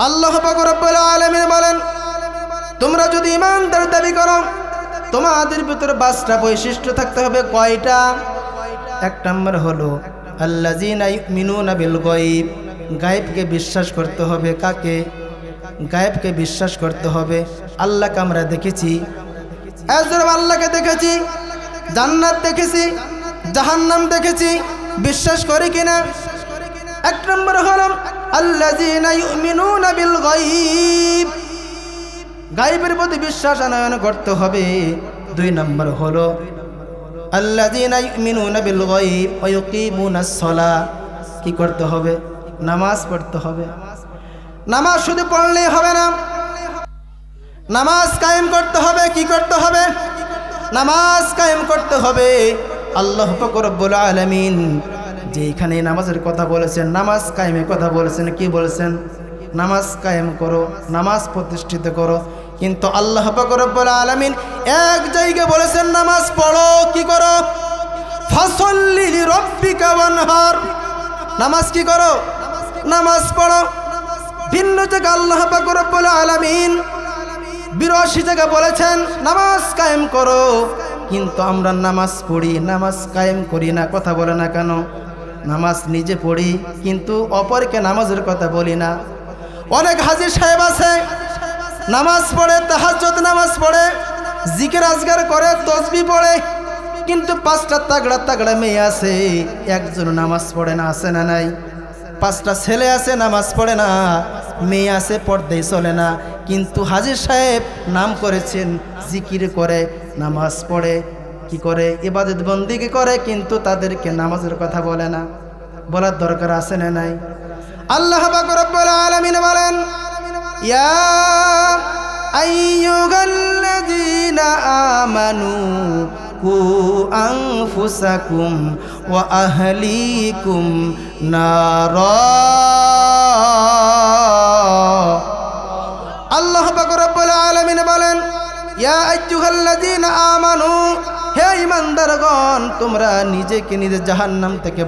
আল্লাহ পাক রব্বুল আলামিন বলেন, তোমরা যদি ঈমানদার দাবি করো তোমাদের ভিতরে 5টা বৈশিষ্ট্য থাকতে হবে। কয়টা? 1 নম্বর হলো আল্লাযীনা ইউমিনুনা বিল গায়ব, গায়েবকে বিশ্বাস করতে হবে। কাকে? গায়েবকে বিশ্বাস করতে হবে। আল্লাহকে আমরা দেখেছি, আল্লাহকে দেখেছি, জান্নাত দেখেছি, জাহান্নাম দেখেছি, বিশ্বাস করি কিনা? 1 নম্বর হলো আল্লাযীনা ইউমিনুনা বিল গায়ব, গায়েবের প্রতি বিশ্বাস আনয়ন করতে হবে। 2 নম্বর হলো আল্লাযীনা ইউমিনুনা বিল গায়ব ওয়া ইউকিমুনাস সালাহ, কি করতে হবে? নামাজ পড়তে হবে। নামাজ শুধু পড়লেই হবে না, নামাজ কায়েম করতে হবে। কি করতে হবে? নামাজ কায়েম করতে হবে। আল্লাহ পাক রব্বুল আলামিন যেখানে নামাজের কথা বলেছেন, নামাজ কায়েমের কথা বলেছেন, কি বলেছেন? নামাজ কায়েম করো, নামাজ প্রতিষ্ঠিত করো। কিন্তু আল্লাহ পাক রব্বুল আলামিন এক জায়গায় বলেছেন নামাজ পড়ো, কি করো? ফাসাল্লি লিরাব্বিকা ওয়ানহার, নামাজ কি করো? নামাজ পড়ো। ভিন্ন জায়গায় আল্লাহ পাক রব্বুল আলামিন 82 জায়গা বলেছেন নামাজ কায়েম করো, কিন্তু আমরা নামাজ পড়ি, নামাজ কায়েম করি না। কথা বলে না কেন? নামাজ নিজে পড়ি কিন্তু অপরকে নামাজের কথা বলি না। অনেক হাজী সাহেব আছে নামাজ পড়ে, তাহাজ্জুদ নামাজ পড়ে, জিকির আজগার করে, তসবিহ পড়ে, কিন্তু 5টা তাগড়া তাগড়া মেয়ে আছে, একজন নামাজ পড়ে না। আছে না নাই? 5টা ছেলে আছে নামাজ পড়ে না, মেয়ে আছে পর্দায় চলে না। কিন্তু হাজী সাহেব নাম করেছেন, জিকির করে, নামাজ পড়ে, কি করে? ইবাদত বন্দেগী করে, কিন্তু তাদেরকে নামাজের কথা বলে না। বলার দরকার আছে না নাই? আল্লাহ পাক রব্বুল আলামিন বলেন, ইয়া আইয়ুহাল্লাযীনা আমানু কু আনফুসাকুম ওয়া আহলিকুম নারা। আল্লাহ পাক রব্বুল আলামিন বলেন, ইয়া আইয়ুহাল্লাযীনা আমানু, হে ঈমানদারগণ, তোমরা নিজেকে নিজে জাহান্নাম থেকে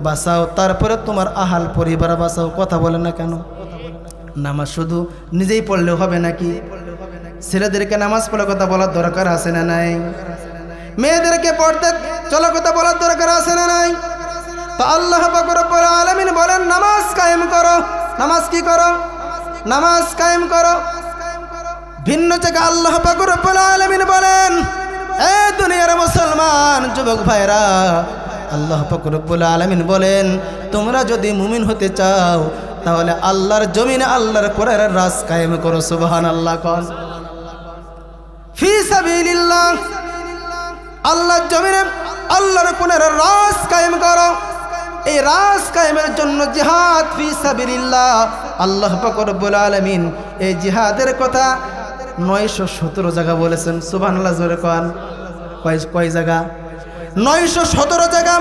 বাঁচাও, তারপরে তোমার আহাল পরিবার বাঁচাও। কথা বলে না কেন? নামাজ শুধু নিজেই পড়লে হবে নাকি? ছেলেদেরকে নামাজ পড়ার কথা বলার দরকার আছে না নাই? মেয়েদেরকে পড়তে চলার কথা বলার দরকার আছে না নাই? তো আল্লাহ পাক রব্বুল আলামিন বলেন নামাজ কায়েম করো। নামাজ কি করো? নামাজ কায়েম করো। ভিন্ন জায়গায় আল্লাহ পাক রব্বুল আলামিন বলেন, এ দুনিয়ার মুসলমান যুবক ভাইরা, আল্লাহ পাক রব্বুল আলামিন বলেন, তোমরা যদি মুমিন হতে চাও তাহলে আল্লাহর জমিনে আল্লাহর কোরআনের রাজ কায়েম করো। সুবহানাল্লাহ। কোন ফি সাবিলিল্লাহ, আল্লাহর জমিনে আল্লাহর কোরআনের রাজ কায়েম করো। এই রাজ কায়েমের জন্য জিহাদ ফি সাবিলিল্লাহ। আল্লাহ পাক রব্বুল আলামিন এই জিহাদের কথা 917 জায়গা বলেছেন। সুবহানাল্লাহ। জোরে কোন কয় জায়গা? 917 জায়গা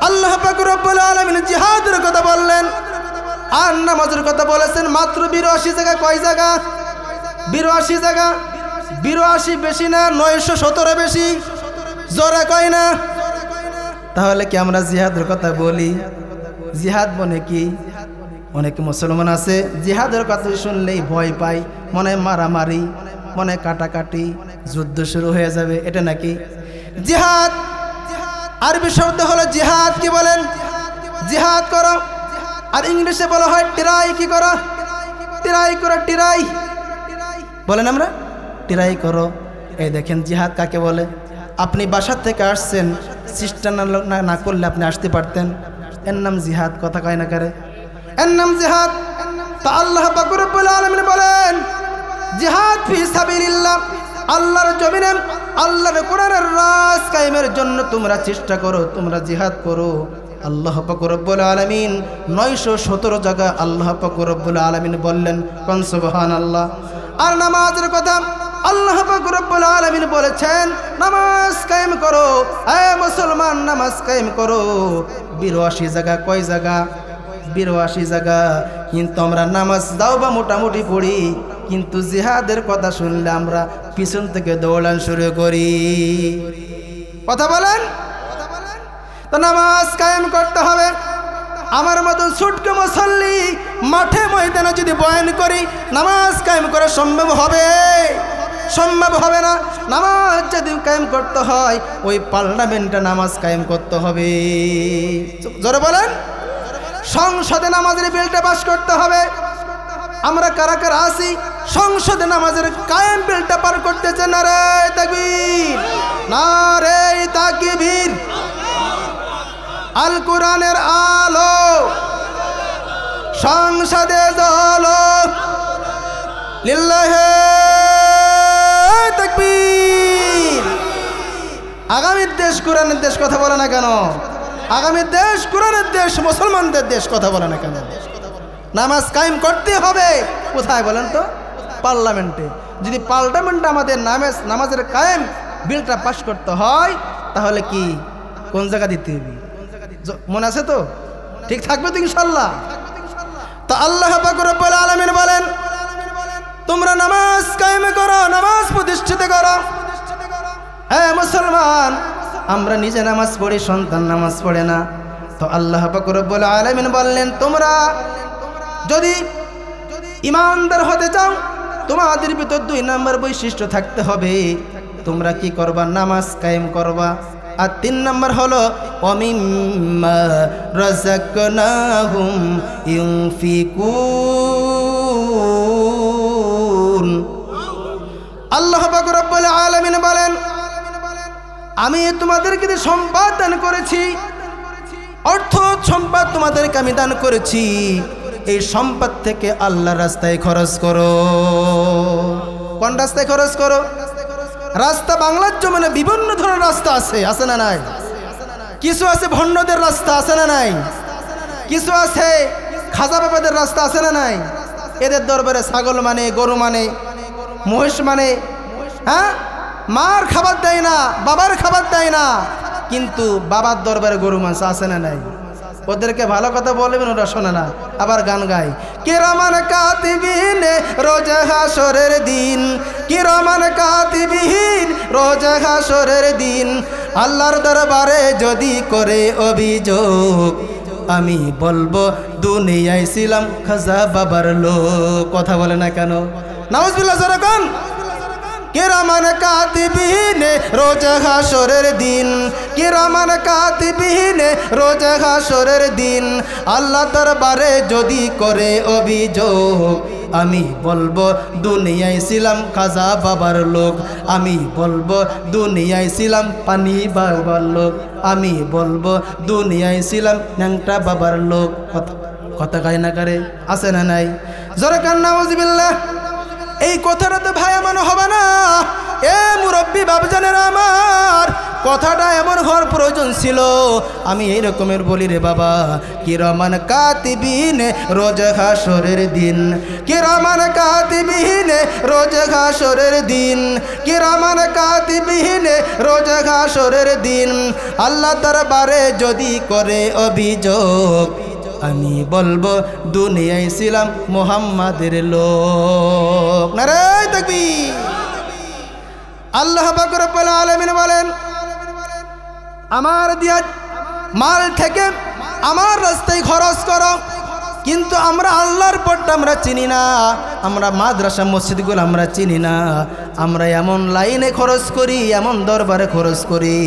আল্লাহ পাক রব্বুল আলামিন জিহাদের কথা বললেন। আর নামাজের কথা বলেছেন মাত্র 82 জায়গা। কয় জায়গা? 82 জায়গা। 82 বেশি না 917 বেশি? জোরে কয় না? তাহলে কি আমরা জিহাদের কথা বলি? জিহাদ মানে কি? অনেক মুসলমান আছে জিহাদের কথা শুনলেই ভয় পায়, মনে মারামারি, মনে কাটাকাটি, যুদ্ধ শুরু হয়ে যাবে। এটা নাকি জিহাদ? আরবি শব্দ হলো জিহাদ। কি বলেন? জিহাদ করো। আর ইংলিশে বলা হয় ট্রাই। কি করো? ট্রাই করো। ট্রাই বলেন আমরা, ট্রাই করো। এই দেখেন জিহাদ কাকে বলে। আপনি বাসার থেকে আসছেন, চেষ্টা না করলে আপনি আসতে পারতেন, এর নাম জিহাদ। কথা কয় না কারে? এর নাম জিহাদ। তা আল্লাহ পাক রব্বুল আলামিন বলেন জিহাদ ফি সাবিলিল্লাহ, আল্লাহর জমিনে আল্লাহর কোরআনের রাজ কায়েমের জন্য তোমরা চেষ্টা করো, তোমরা জিহাদ করো। আল্লাহ পাক রব্বুল আলামিন 917 জায়গা আল্লাহ পাক রব্বুল আলামিন বললেন। কোন সুবহানাল্লাহ। আর নামাজের কথা আল্লাহ পাক রব্বুল আলামিন বলেছেন নামাজ কায়েম করো। হে মুসলমান, নামাজ কায়েম করো। 82 জায়গা। কয় জায়গা? 82 জায়গা। কিন্তু আমরা নামাজ দাও বা মোটামুটি পড়ি, কিন্তু জিহাদের কথা শুনলে আমরা পিছন থেকে দৌড়ান শুরু করি। কথা বলেন। তো নামাজ কায়েম করতে হবে। আমার মতন ছুটকে মুসল্লি মাঠে ময়দানে যদি বয়ান করি নামাজ কায়েম করা সম্ভব হবে? সম্ভব হবে না। নামাজ যদি কায়েম করতে হয় ওই পার্লামেন্টে নামাজ কায়েম করতে হবে। জোরে বলেন, সংসদে নামাজের বিলটা পাস করতে হবে। আমরা কারা কারা আছি সংসদে নামাজের কায়েম বিলটা পার করতেছে? নারে তাকবীর, নারে তাকবীর। আল কোরআনের আলো সংসদে জ্বলো, লিল্লাহে তাকবীর। আগামীর দেশ কোরআনের দেশ, কথা বলে না কেন? আগামীর দেশ কোরআনের দেশ, মুসলমানদের দেশ, কথা বলে না কেন? নামাজ কায়েম করতে হবে। কোথায় বলেন তো? পার্লামেন্টে। যদি পার্লামেন্টে আমাদের নামাজের কায়েম বিলটা পাস করতে হয় তাহলে কি কোন জায়গা দিতে হবে? মনে আছে তো? ঠিক থাকবে তো ইনশাল্লাহ? তো আল্লাহ পাক রব্বুল আলামিন বলেন তোমরা নামাজ কায়েম করো, নামাজ প্রতিষ্ঠিত করো। হ্যাঁ মুসলমান, আমরা নিজে নামাজ পড়ি, সন্তান নামাজ পড়ে না। তো আল্লাহ পাক রব্বুল আলামিন বললেন তোমরা যদি ইমানদার হতে চাও তোমাদের ভিতর 2 নম্বর বৈশিষ্ট্য থাকতে হবে। তোমরা কি করবা? নামাজ কায়েম করবা। আর 3 নম্বর হলো ওয়ামিম্মা রাযাকনাহুম ইউনফিকুন। আল্লাহ পাক রব্বুল আলামিন বলেন আমি তোমাদেরকে যে সম্পদ দান করেছি, অর্থ সম্পদ তোমাদেরকে আমি দান করেছি, এই সম্পদ থেকে আল্লাহর রাস্তায় খরচ করো। কোন রাস্তায় খরচ করো? রাস্তা বাংলার জমিনে বিভিন্ন ধরনের রাস্তা আছে, আছে না নাই? কিছু আছে ভণ্ডদের রাস্তা, আছে না নাই? কিছু আছে খাজা বাবাদের রাস্তা, আছে না নাই? এদের দরবারে ছাগল মানে, গরু মানে, মহিষ মানে, হ্যাঁ, মার খাবার দেয় না, বাবার খাবার দেয় না, কিন্তু বাবার দরবারে গরু মাংস, আছে না নাই? ওদেরকে ভালো কথা বলবেন, ওরা শোনে না, আবার গান গায়। কিরামান কাতিবিন রোজ হাসরের দিন, কিরামান কাতিবিন রোজ হাসরের দিন, আল্লাহর দরবারে যদি করে অভিযোগ, আমি বলবো দুনিয়ায় ছিলাম খাজা বাবার লোক। কথা বলে না কেন? নাউজুবিল্লাহ যখন কিরামান কাতিবিন রোজ হাসরের দিন, কিরামান কাতিবিন রোজ হাসরের দিন, আল্লাহ দরবারে যদি করে অভিযোগ, আমি বলবো দুনিয়ায় ছিলাম খাজা বাবার লোক, আমি বলবো দুনিয়ায় ছিলাম পানি বাবার লোক, আমি বলবো দুনিয়ায় ছিলাম ন্যাংটা বাবার লোক। কথা গায় না করে, আছে না নাই? জোরে কান নাউজুবিল্লাহ। এই কথাটা তো ভাই এমন হবে না। এ মুরব্বী বাবজানেরা আমার, কথাটা এমন হওয়ার প্রয়োজন ছিল। আমি এই রকমের বলি রে বাবা, কিরামান কাতিবিন রোজ হাসরের দিন, কিরামান কাতিবিন রোজ হাসরের দিন, কিরামান কাতিবিন রোজ হাসরের দিন, আল্লাহ দরবারে যদি করে অভিযোগ, আমি বলবো দুনিয়ায় ছিলাম মুহাম্মাদের লোক। নারে তাকবীর। আল্লাহ পাক রব্বুল আলামিন বলেন আমার দিয়া মাল থেকে আমার রাস্তায় খরচ করো, কিন্তু আমরা আল্লাহর পথটা আমরা চিনি না, আমরা মাদ্রাসা মসজিদগুলো আমরা চিনি না, আমরা এমন লাইনে খরচ করি, এমন দরবারে খরচ করি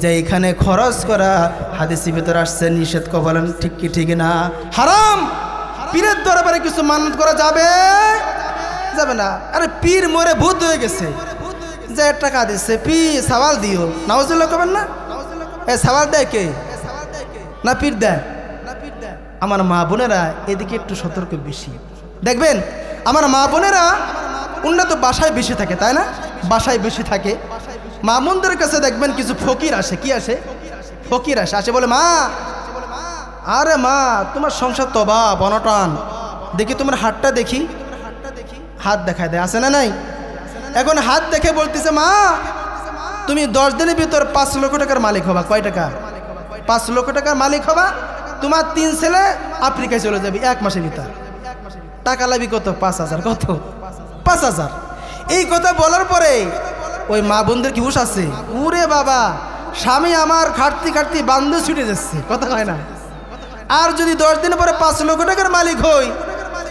যেখানে খরচ করা হাদিসের ভিতরে আসছে নিষেধ। বলেন ঠিক কি ঠিক না? হারাম। পীরের দরবারে কিছু মানত করা যাবে? যাবে না। আরে পীর মরে ভূত হয়ে গেছে, যে টাকা দিচ্ছে, পীর সওয়াল দিও, নাউজুবিল্লাহ কবেন না? এ সওয়াল দেয় কে? না পীর দেয়? আমার মা বোনেরা এদিকে একটু সতর্ক বেশি। দেখবেন আমার মা বোনেরা উন্নত বাসায় বেশি থাকে, তাই না? বাসায় বেশি থাকে। মা বোনদের কাছে দেখবেন কিছু ফকির আসে। কি আসে? ফকির আসে। আসে বলে মা, আরে মা তোমার সংসার তো অভাব অনটন, দেখি তোমার হাতটা দেখি। হাত দেখায় দেয়, আছে না নাই? এখন হাত দেখে বলতেছে মা তুমি 10 দিনের ভিতর 5 লক্ষ টাকার মালিক হবা। কয় টাকা? 5 লক্ষ টাকার মালিক হবা। তোমার 3 ছেলে আফ্রিকায় চলে যাবে 1 মাসের ভিতর। টাকা লাগবে কত? 5,000। কত? 5,000। এই কথা বলার পরে ওই মা বোনদের কি হুঁশ আছে? উরে বাবা, স্বামী আমার খাটতি খাটতি বান্ধব ছুটে যাচ্ছে। কথা হয় না? আর যদি 10 দিন পরে 5 লক্ষ টাকার মালিক হই,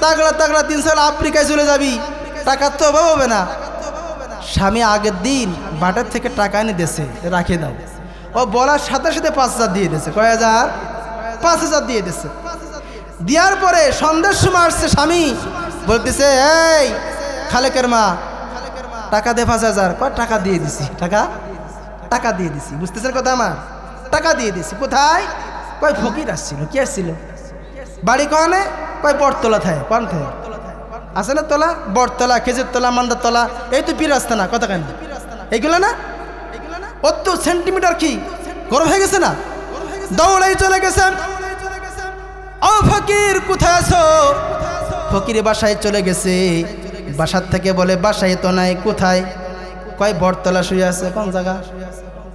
তাগড়া তাগড়া 3 সাল আফ্রিকায় চলে যাবি, টাকার তো অভাব হবে না। স্বামী আগের দিন বাটার থেকে টাকা এনে দেশে রাখে দাও, ও বলার সাথে সাথে 5,000 দিয়ে দিয়েছে। কয় হাজার? 5,000 দিয়ে দিয়েছে। দেওয়ার পরে সন্ধ্যার সময় আসছে স্বামী, বলতেছে এই খালেকের মা টাকা দে 5,000। কয় টাকা দিয়ে দিছি। টাকা দিয়ে দিছি, বুঝতেছেন কথা আমার? টাকা দিয়ে দিছি। কোথায়? কয় ফকির আসছিল। কি আসছিল? বাড়ি কনে? কয় বটতলা থাকে। কোন থাকে? আছে না তলা? বটতলা, খেজুর তলা, মান্দার তলা, এই তো পীর রাস্তা না, কথা কেন এইগুলো না? অত সেন্টিমিটার কি গরম হয়ে গেছে না? দৌড়াই চলে গেছেন। ও ফকির কোথায় আছো? ফকির বাসায় চলে গেছে। বাসার থেকে বলে বাসায় তো নাই। কোথায়? কয় বটতলা শুয়ে আছে। কোন জায়গা?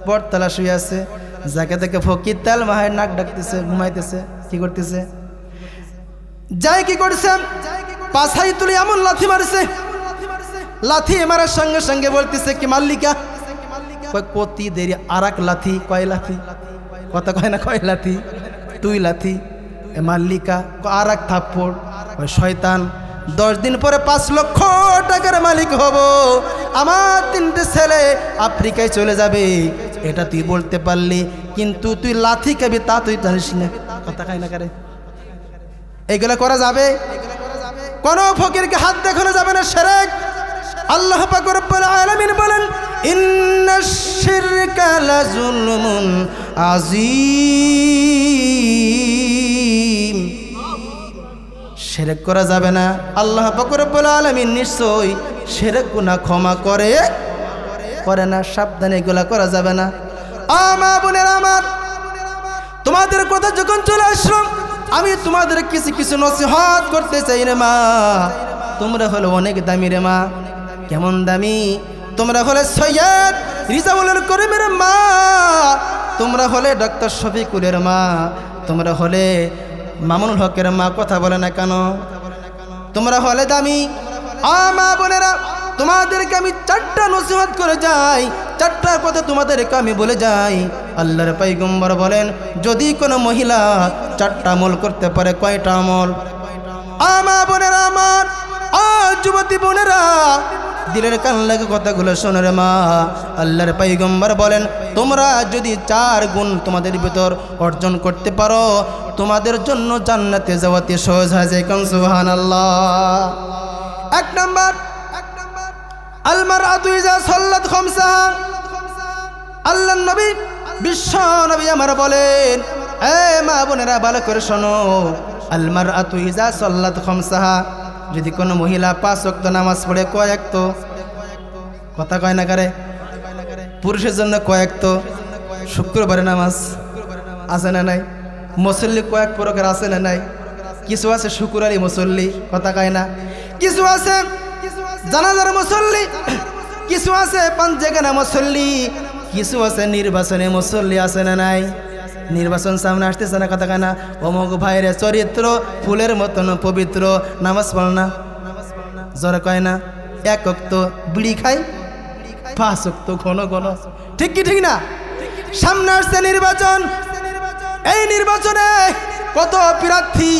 বটতলা শুয়ে আছে। যাকে থেকে ফকির তেল মাহের নাক ডাকতেছে, ঘুমাইতেছে। কি করতেছে? যাই কি করছে? পাছাই তুলে এমন লাথি মারছে, লাথি মারার সঙ্গে সঙ্গে বলতেছে কি মাল্লিকা? কয় কতি দেরি আর এক লাথি। কয় লাথি? কথা কয় না, কয় লাথি? তুই লাথি। এ মাল্লিকা আর এক থাপ্পড়। ওই শয়তান 10 দিন পরে 5 লক্ষ টাকার মালিক হব, আমার 3টে ছেলে আফ্রিকায় চলে যাবে, এটা তুই বলতে পারলি, কিন্তু তুই লাথি খাবি তা তুই জানিস না। কথা খাই না করে এইগুলা করা যাবে? কোন ফকিরকে হাত দেখানো যাবে না, শিরক। আল্লাহ পাক রব্বুল আলামিন বলেন ইন্নাশ শিরকা লাযুলমুন আযীম। শিরক করা যাবে না। আল্লাহ পাক রব্বুল আলামিন নিশ্চয়ই শিরক গুনাহ ক্ষমা করে না। সাবধানে এগুলা করা যাবে না। মা বোনেরা আমার, তোমাদের কথা যখন চলে আসলো, আমি তোমাদের কিছু কিছু নসিহত করতে চাই রে মা। তোমরা হলো অনেক দামি রে মা। কেমন দামি? তোমরা হলে সৈয়দ রিজাউল করিমের মা, তোমরা হলে ডক্টর শফিকুলের মা, তোমরা হলে মামুনুল হকের মা। কথা বলে না কেন? তোমরা হলে দামি। মা বোনেরা, তোমাদেরকে আমি 4টা নসিহত করে যাই, 4টা কথা তোমাদেরকে আমি বলে যাই। আল্লাহর পয়গম্বর বলেন, যদি কোনো মহিলা 4টা আমল করতে পারে, কয়টা আমল? মা বোনেরা আমার, যুবতী বোনেরা, দিলের কান লাগে কথাগুলো শোনো রে মা। আল্লাহর পয়গম্বর বলেন, তোমরা যদি 4 গুণ তোমাদের ভিতর অর্জন করতে পারো, তোমাদের জন্য জান্নাতে যাওয়াতে সহজ হয়ে যায়। কান সুবহানাল্লাহ। 1 নাম্বার, আল মারআতু ইযা সাল্লাত খামসাহা। আল্লাহর নবী, বিশ্ব নবী আমার বলেন, এ মা বোনেরা ভালো করে শোনো, আল মারআতু ইযা সাল্লাত খামসাহা, যদি কোনো মহিলা 5 ওয়াক্ত নামাজ পড়ে, কয়েক তো? কথা কয় না করে? পুরুষের জন্য কয়েক তো? শুক্রবারে নামাজ আছে না নাই? মুসল্লি কয়েক প্রকার আছে না নাই? কিছু আছে শুক্রবারে মুসল্লি, কথা কয় না? কিছু আছে জানাজার মুসল্লি, কিছু আছে পাঞ্জেগানা মুসল্লি, কিছু আছে নির্বাচনে মুসল্লি, আছে না নাই? নির্বাচন সামনে আসতেছে না, কথা কয় না? অমুক ভাইরে চরিত্র ফুলের মতন পবিত্র, নামাজ পড় না, জোরে কয় না? 1 ওয়াক্ত বিড়ি খাই, 5 ওয়াক্ত ঘন ঘন। ঠিক কি ঠিক না? সামনে আসছে নির্বাচন। এই নির্বাচনে কত প্রার্থী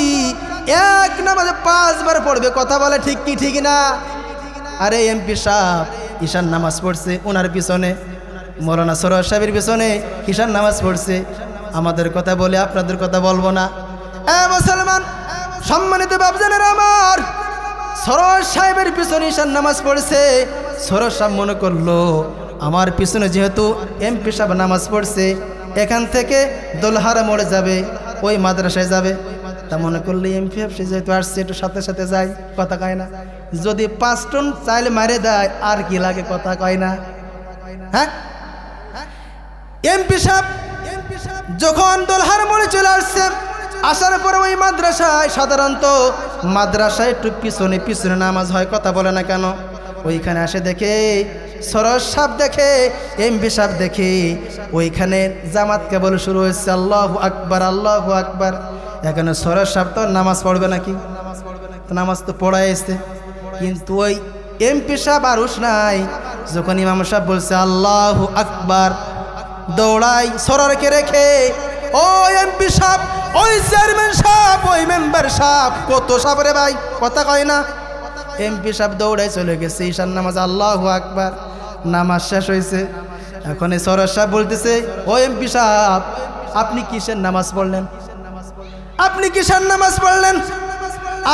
এক নামাজে 5 বার পড়বে, কথা বলে ঠিক কি ঠিক না? আরে এমপি সাহেব ঈশান নামাজ পড়ছে, ওনার পিছনে মৌলানা সরোয়ার সাহেবের পিছনে ঈশান নামাজ পড়ছে। আমাদের কথা বলে আপনাদের কথা বলবো না। মুসলমান সম্মানিত বাপজানেরা আমার, সরোয়ার সাহেবের পিছনে ঈশান নামাজ পড়ছে। সরোয়ার সাহেব মনে করলো আমার পিছনে যেহেতু এমপি সাহেব নামাজ পড়ছে, এখান থেকে দোলহারা মোড়ে যাবে, ওই মাদ্রাসায় যাবে। তা মনে করলে এমপি সাহেব যেহেতু আসছে, একটু সাথে সাথে যাই, কথা কয় না? যদি 5 টন চাইলে মারে দেয়, আর কি লাগে, কথা কয় না? হ্যাঁ, এমপি সাহেব যখন দোলহার মোড়ে চলে আসছে, আসার পরে ওই মাদ্রাসায়, সাধারণত মাদ্রাসায় একটু পিছনে পিছনে নামাজ হয়, কথা বলে না কেন? ওইখানে আসে দেখে, সরোয়ার সাহেব দেখে, এমপি সাহেব দেখে, ওইখানে জামাত কেবল শুরু হয়েছে, আল্লাহু আকবার, আল্লাহু আকবার। এখানে সরোয়ার সাহেব তো নামাজ পড়বে নাকি? নামাজ তো পড়ায় এসছে, কিন্তু ওই এমপি সাহেব আর হুঁশ নাই। যখন ইমাম সাহেব বলছে আল্লাহু আকবার, দৌড়াই সরোয়ারকে রেখে, ও এমপি সাহেব, ও ওই চেয়ারম্যান সাহেব, ওই মেম্বার সাহেব, কত সাহেব রে ভাই, কথা কয় না। এমপি সাহেব দৌড়াই চলে গেছে ঈশান নামাজ, আল্লাহু আকবার, নামাজ শেষ হয়েছে। এখন এই সরস সাহেব বলতেছে, ও এমপি সাহেব, আপনি কিসের নামাজ পড়লেন? আপনি কিসের নামাজ পড়লেন?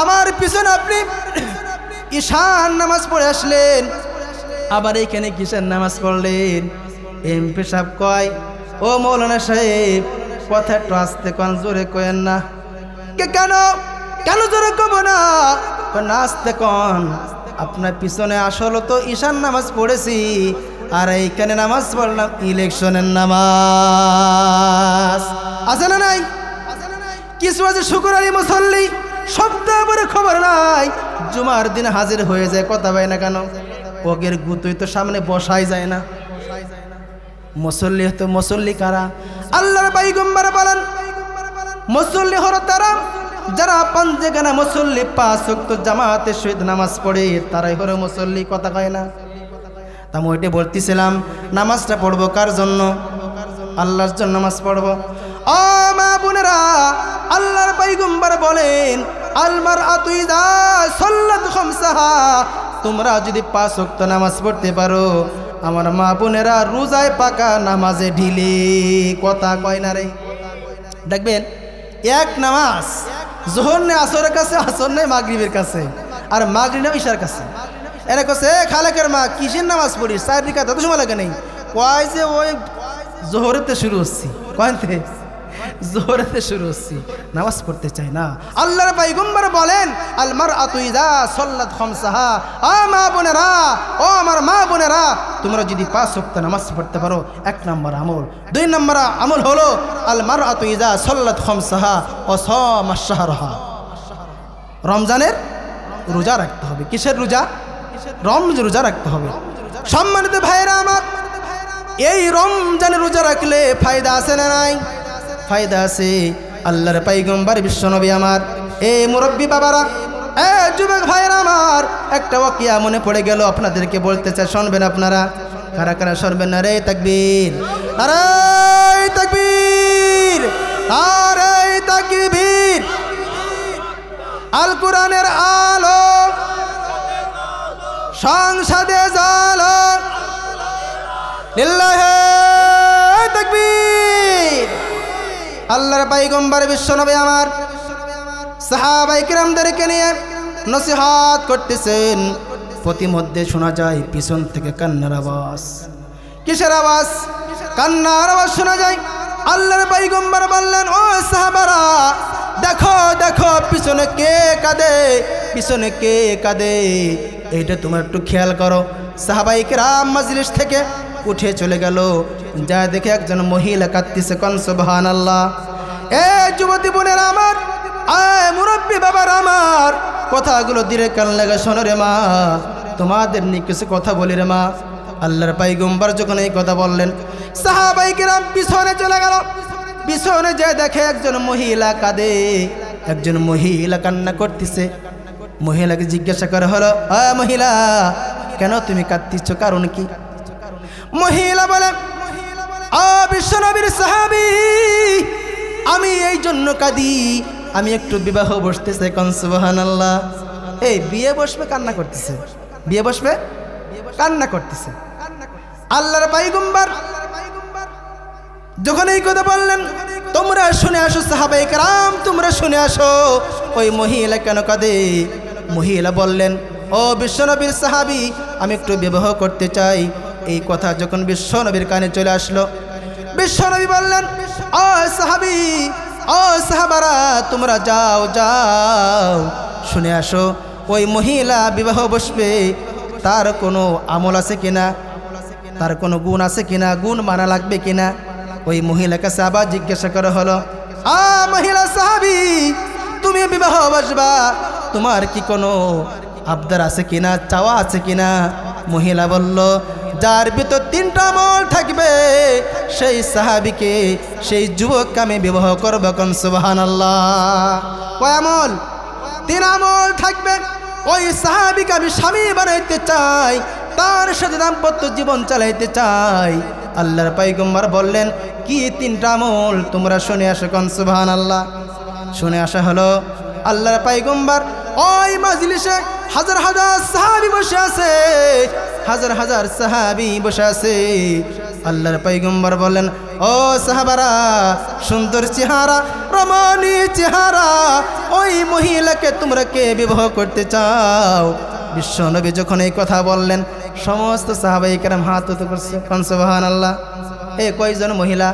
আমার পিছনে আপনি ঈশান নামাজ পড়ে আসলেন, আবার এইখানে কিসের নামাজ পড়লেন? এমপি সাহেব কয়, ও মৌলানা সাহেব, কথা একটু আস্তে কন, জোরে কয়েন না। কেন কেন জোরে কব না? আস্তে কন। আপনার পিছনে আসলে তো ঈশান নামাজ পড়েছি, আর এইখানে নামাজ পড়লাম ইলেকশনের নামাজ। আছে না নাই? কিছু আছে শুকুর আলী মুসল্লি, সপ্তাহ পরে খবর নাই, জুমার দিন হাজির হয়ে যায়, কথা পায় না কেন? ওগের গুতুই তো সামনে বসাই যায় না। মুসল্লি তো মুসল্লি কারা? আল্লাহর পয়গম্বর বলেন, মুসল্লি হলো তারা যারা পাঞ্জেগানা মুসল্লি, 5 ওয়াক্ত জামাতের সহিত নামাজ পড়ে, তারাই হলো মুসল্লি, কথা কয় না? তা আমি ওইটা বলতেছিলাম, নামাজটা পড়বো কার জন্য? আল্লাহর জন্য নামাজ পড়বো। ও মা বোনেরা, আল্লাহর পয়গম্বর বলেন, আল মারআতু ইযা সাল্লাত খামসাহা, তোমরা যদি 5 ওয়াক্ত নামাজ পড়তে পারো, আমার মা বোনেরা রোজায় পাকা, নামাজে ঢিলে, কথা কয় না রে? দেখবেন এক নামাজ যোহর নেই আসরের কাছে, আসর নেই মাগরিবের কাছে, আর মাগরিব নেই ঈশার কাছে। এরা কাছে খালেকের মা কিসের নামাজ পড়িস, 4 রিকাত, এত সময় লাগে নেই। কয় যে ওই জোহরেতে শুরু হচ্ছি, কয়তে জোহরেতে শুরু হচ্ছি, নামাজ পড়তে চাই না। আল্লাহর পয়গম্বর বলেন, আল মারআতু ইযা সাল্লাত খামসাহা, ও মা বোনেরা, ও আমার মা বোনেরা, তোমরা যদি 5 ওয়াক্ত নামাজ পড়তে পারো, 1 নম্বর আমল। 2 নম্বর আমল হলো আল মারআতু ইযা সাল্লাত খামসাহা ওয়া সামাশ শাহরাহা, রমজানের রোজা রাখতে হবে। কিসের রোজা? রমজানের রোজা রাখতে হবে। সম্মানিত ভাইরা আমার, এই রমজানের রোজা রাখলে ফায়দা আছে না নাই? ফায়দা আছে। আল্লাহর পয়গম্বর বিশ্বনবী আমার, এই মুরব্বী বাবারা, যুবক ভাইরা আমার, একটা ওয়াকিয়া মনে পড়ে গেল, আপনাদেরকে বলতে চাই, শুনবেন আপনারা? কারা কারা শুনবেন? না রে তাকবীর, আরে তাকবীর, আরে তাকবীর। আল কোরআনের আলো সংসদে জ্বালো, লিল্লাহি তাকবীর। আল্লাহর পয়গম্বর বিশ্বনবী আমার সাহাবায়ে কিরামদেরকে নিয়ে নসিহত করতেছেন। প্রতিমধ্যে শোনা যায় পিছন থেকে কান্নার আওয়াজ। কিসের আওয়াজ? কান্নার আওয়াজ শোনা যায়। আল্লাহর পয়গম্বর বললেন, ও সাহাবারা, দেখো দেখো পিছনে কে কাঁদে, পিছনে কে কাঁদে, এইটা তোমরা একটু খেয়াল করো। সাহাবায়ে কিরাম মজলিস থেকে উঠে চলে গেল, যা দেখে একজন মহিলা কাঁদতেছে, কোন সুবহানাল্লাহ। এ যুবতী বোনের আমার, মুরব্বী বাবার আমার, কথাগুলো ধীরে কান লাগা শোনো রে মা, তোমাদের নিয়ে কিছু কথা বলি রে মা। আল্লাহর পয়গম্বর যখন এই কথা বললেন, সাহাবায়ে কিরাম পিছনে চলে গেল। পিছনে যে দেখে একজন মহিলা কাঁদে, একজন মহিলা কান্না করতেছে। মহিলাকে জিজ্ঞাসা করা হলো, মহিলা, কেন তুমি কাঁদতেছ, কারণ কি? মহিলা বলে, বিশ্বনবীর সাহাবী, আমি এই জন্য কাঁদি, আমি একটু বিবাহ বসতেছে, কোন সুবহানাল্লাহ। এই বিয়ে বসবে কান্না করতেছে, বিয়ে বসবে কান্না করতেছে। আল্লাহর পয়গম্বর যখন এই কথা বললেন, তোমরা শুনে আসো সাহাবায়ে কেরাম, তোমরা শুনে আসো, ওই মহিলা কেন কাঁদে? মহিলা বললেন, ও বিশ্বনবীর সাহাবী, আমি একটু বিবাহ করতে চাই। এই কথা যখন বিশ্বনবীর কানে চলে আসলো, বিশ্বনবী বললেন, ও সাহাবী, ও সাহাবারা, তোমরা যাও যাও, শুনে আসো, ওই মহিলা বিবাহ বসবে, তার কোনো আমল আছে কিনা, তার কোনো গুণ আছে কিনা, গুণ মানা লাগবে কিনা। ওই মহিলাকে আবার জিজ্ঞাসা করা হলো, মহিলা সাহাবী, তুমি বিবাহ বসবা, তোমার কি কোনো আবদার আছে কিনা, চাওয়া আছে কিনা? মহিলা বলল, যার ভিতর 3টা আমল থাকবে, সেই সাহাবীকে, সেই যুবককে আমি বিবাহ করব, কোন সুবহানাল্লাহ। কয় আমল? 3 আমল থাকবে। ওই সাহাবীকে আমি স্বামী বানাইতে চাই, তার সাথে দাম্পত্য জীবন চালাইতে চাই। আল্লাহর পয়গম্বর বললেন, কি 3টা আমল? তোমরা শুনে আসো, কোন সুবহানাল্লাহ। শুনে আসা হলো আল্লাহর পয়গম্বর ওই মজলিসে হাজার হাজার সাহাবী বসে আছে, হাজার হাজার সাহাবী বসে আছে। আল্লাহর পয়গম্বর বললেন, ও সাহাবারা, সুন্দর চেহারা, রমণীয় চেহারা ওই মহিলাকে তোমরা কে বিবাহ করতে চাও? বিশ্বনবী যখন এই কথা বললেন, সমস্ত সাহাবায়ে কেরাম হাত উঁচু করছে, সুবহানাল্লাহ। এই কয়জন মহিলা?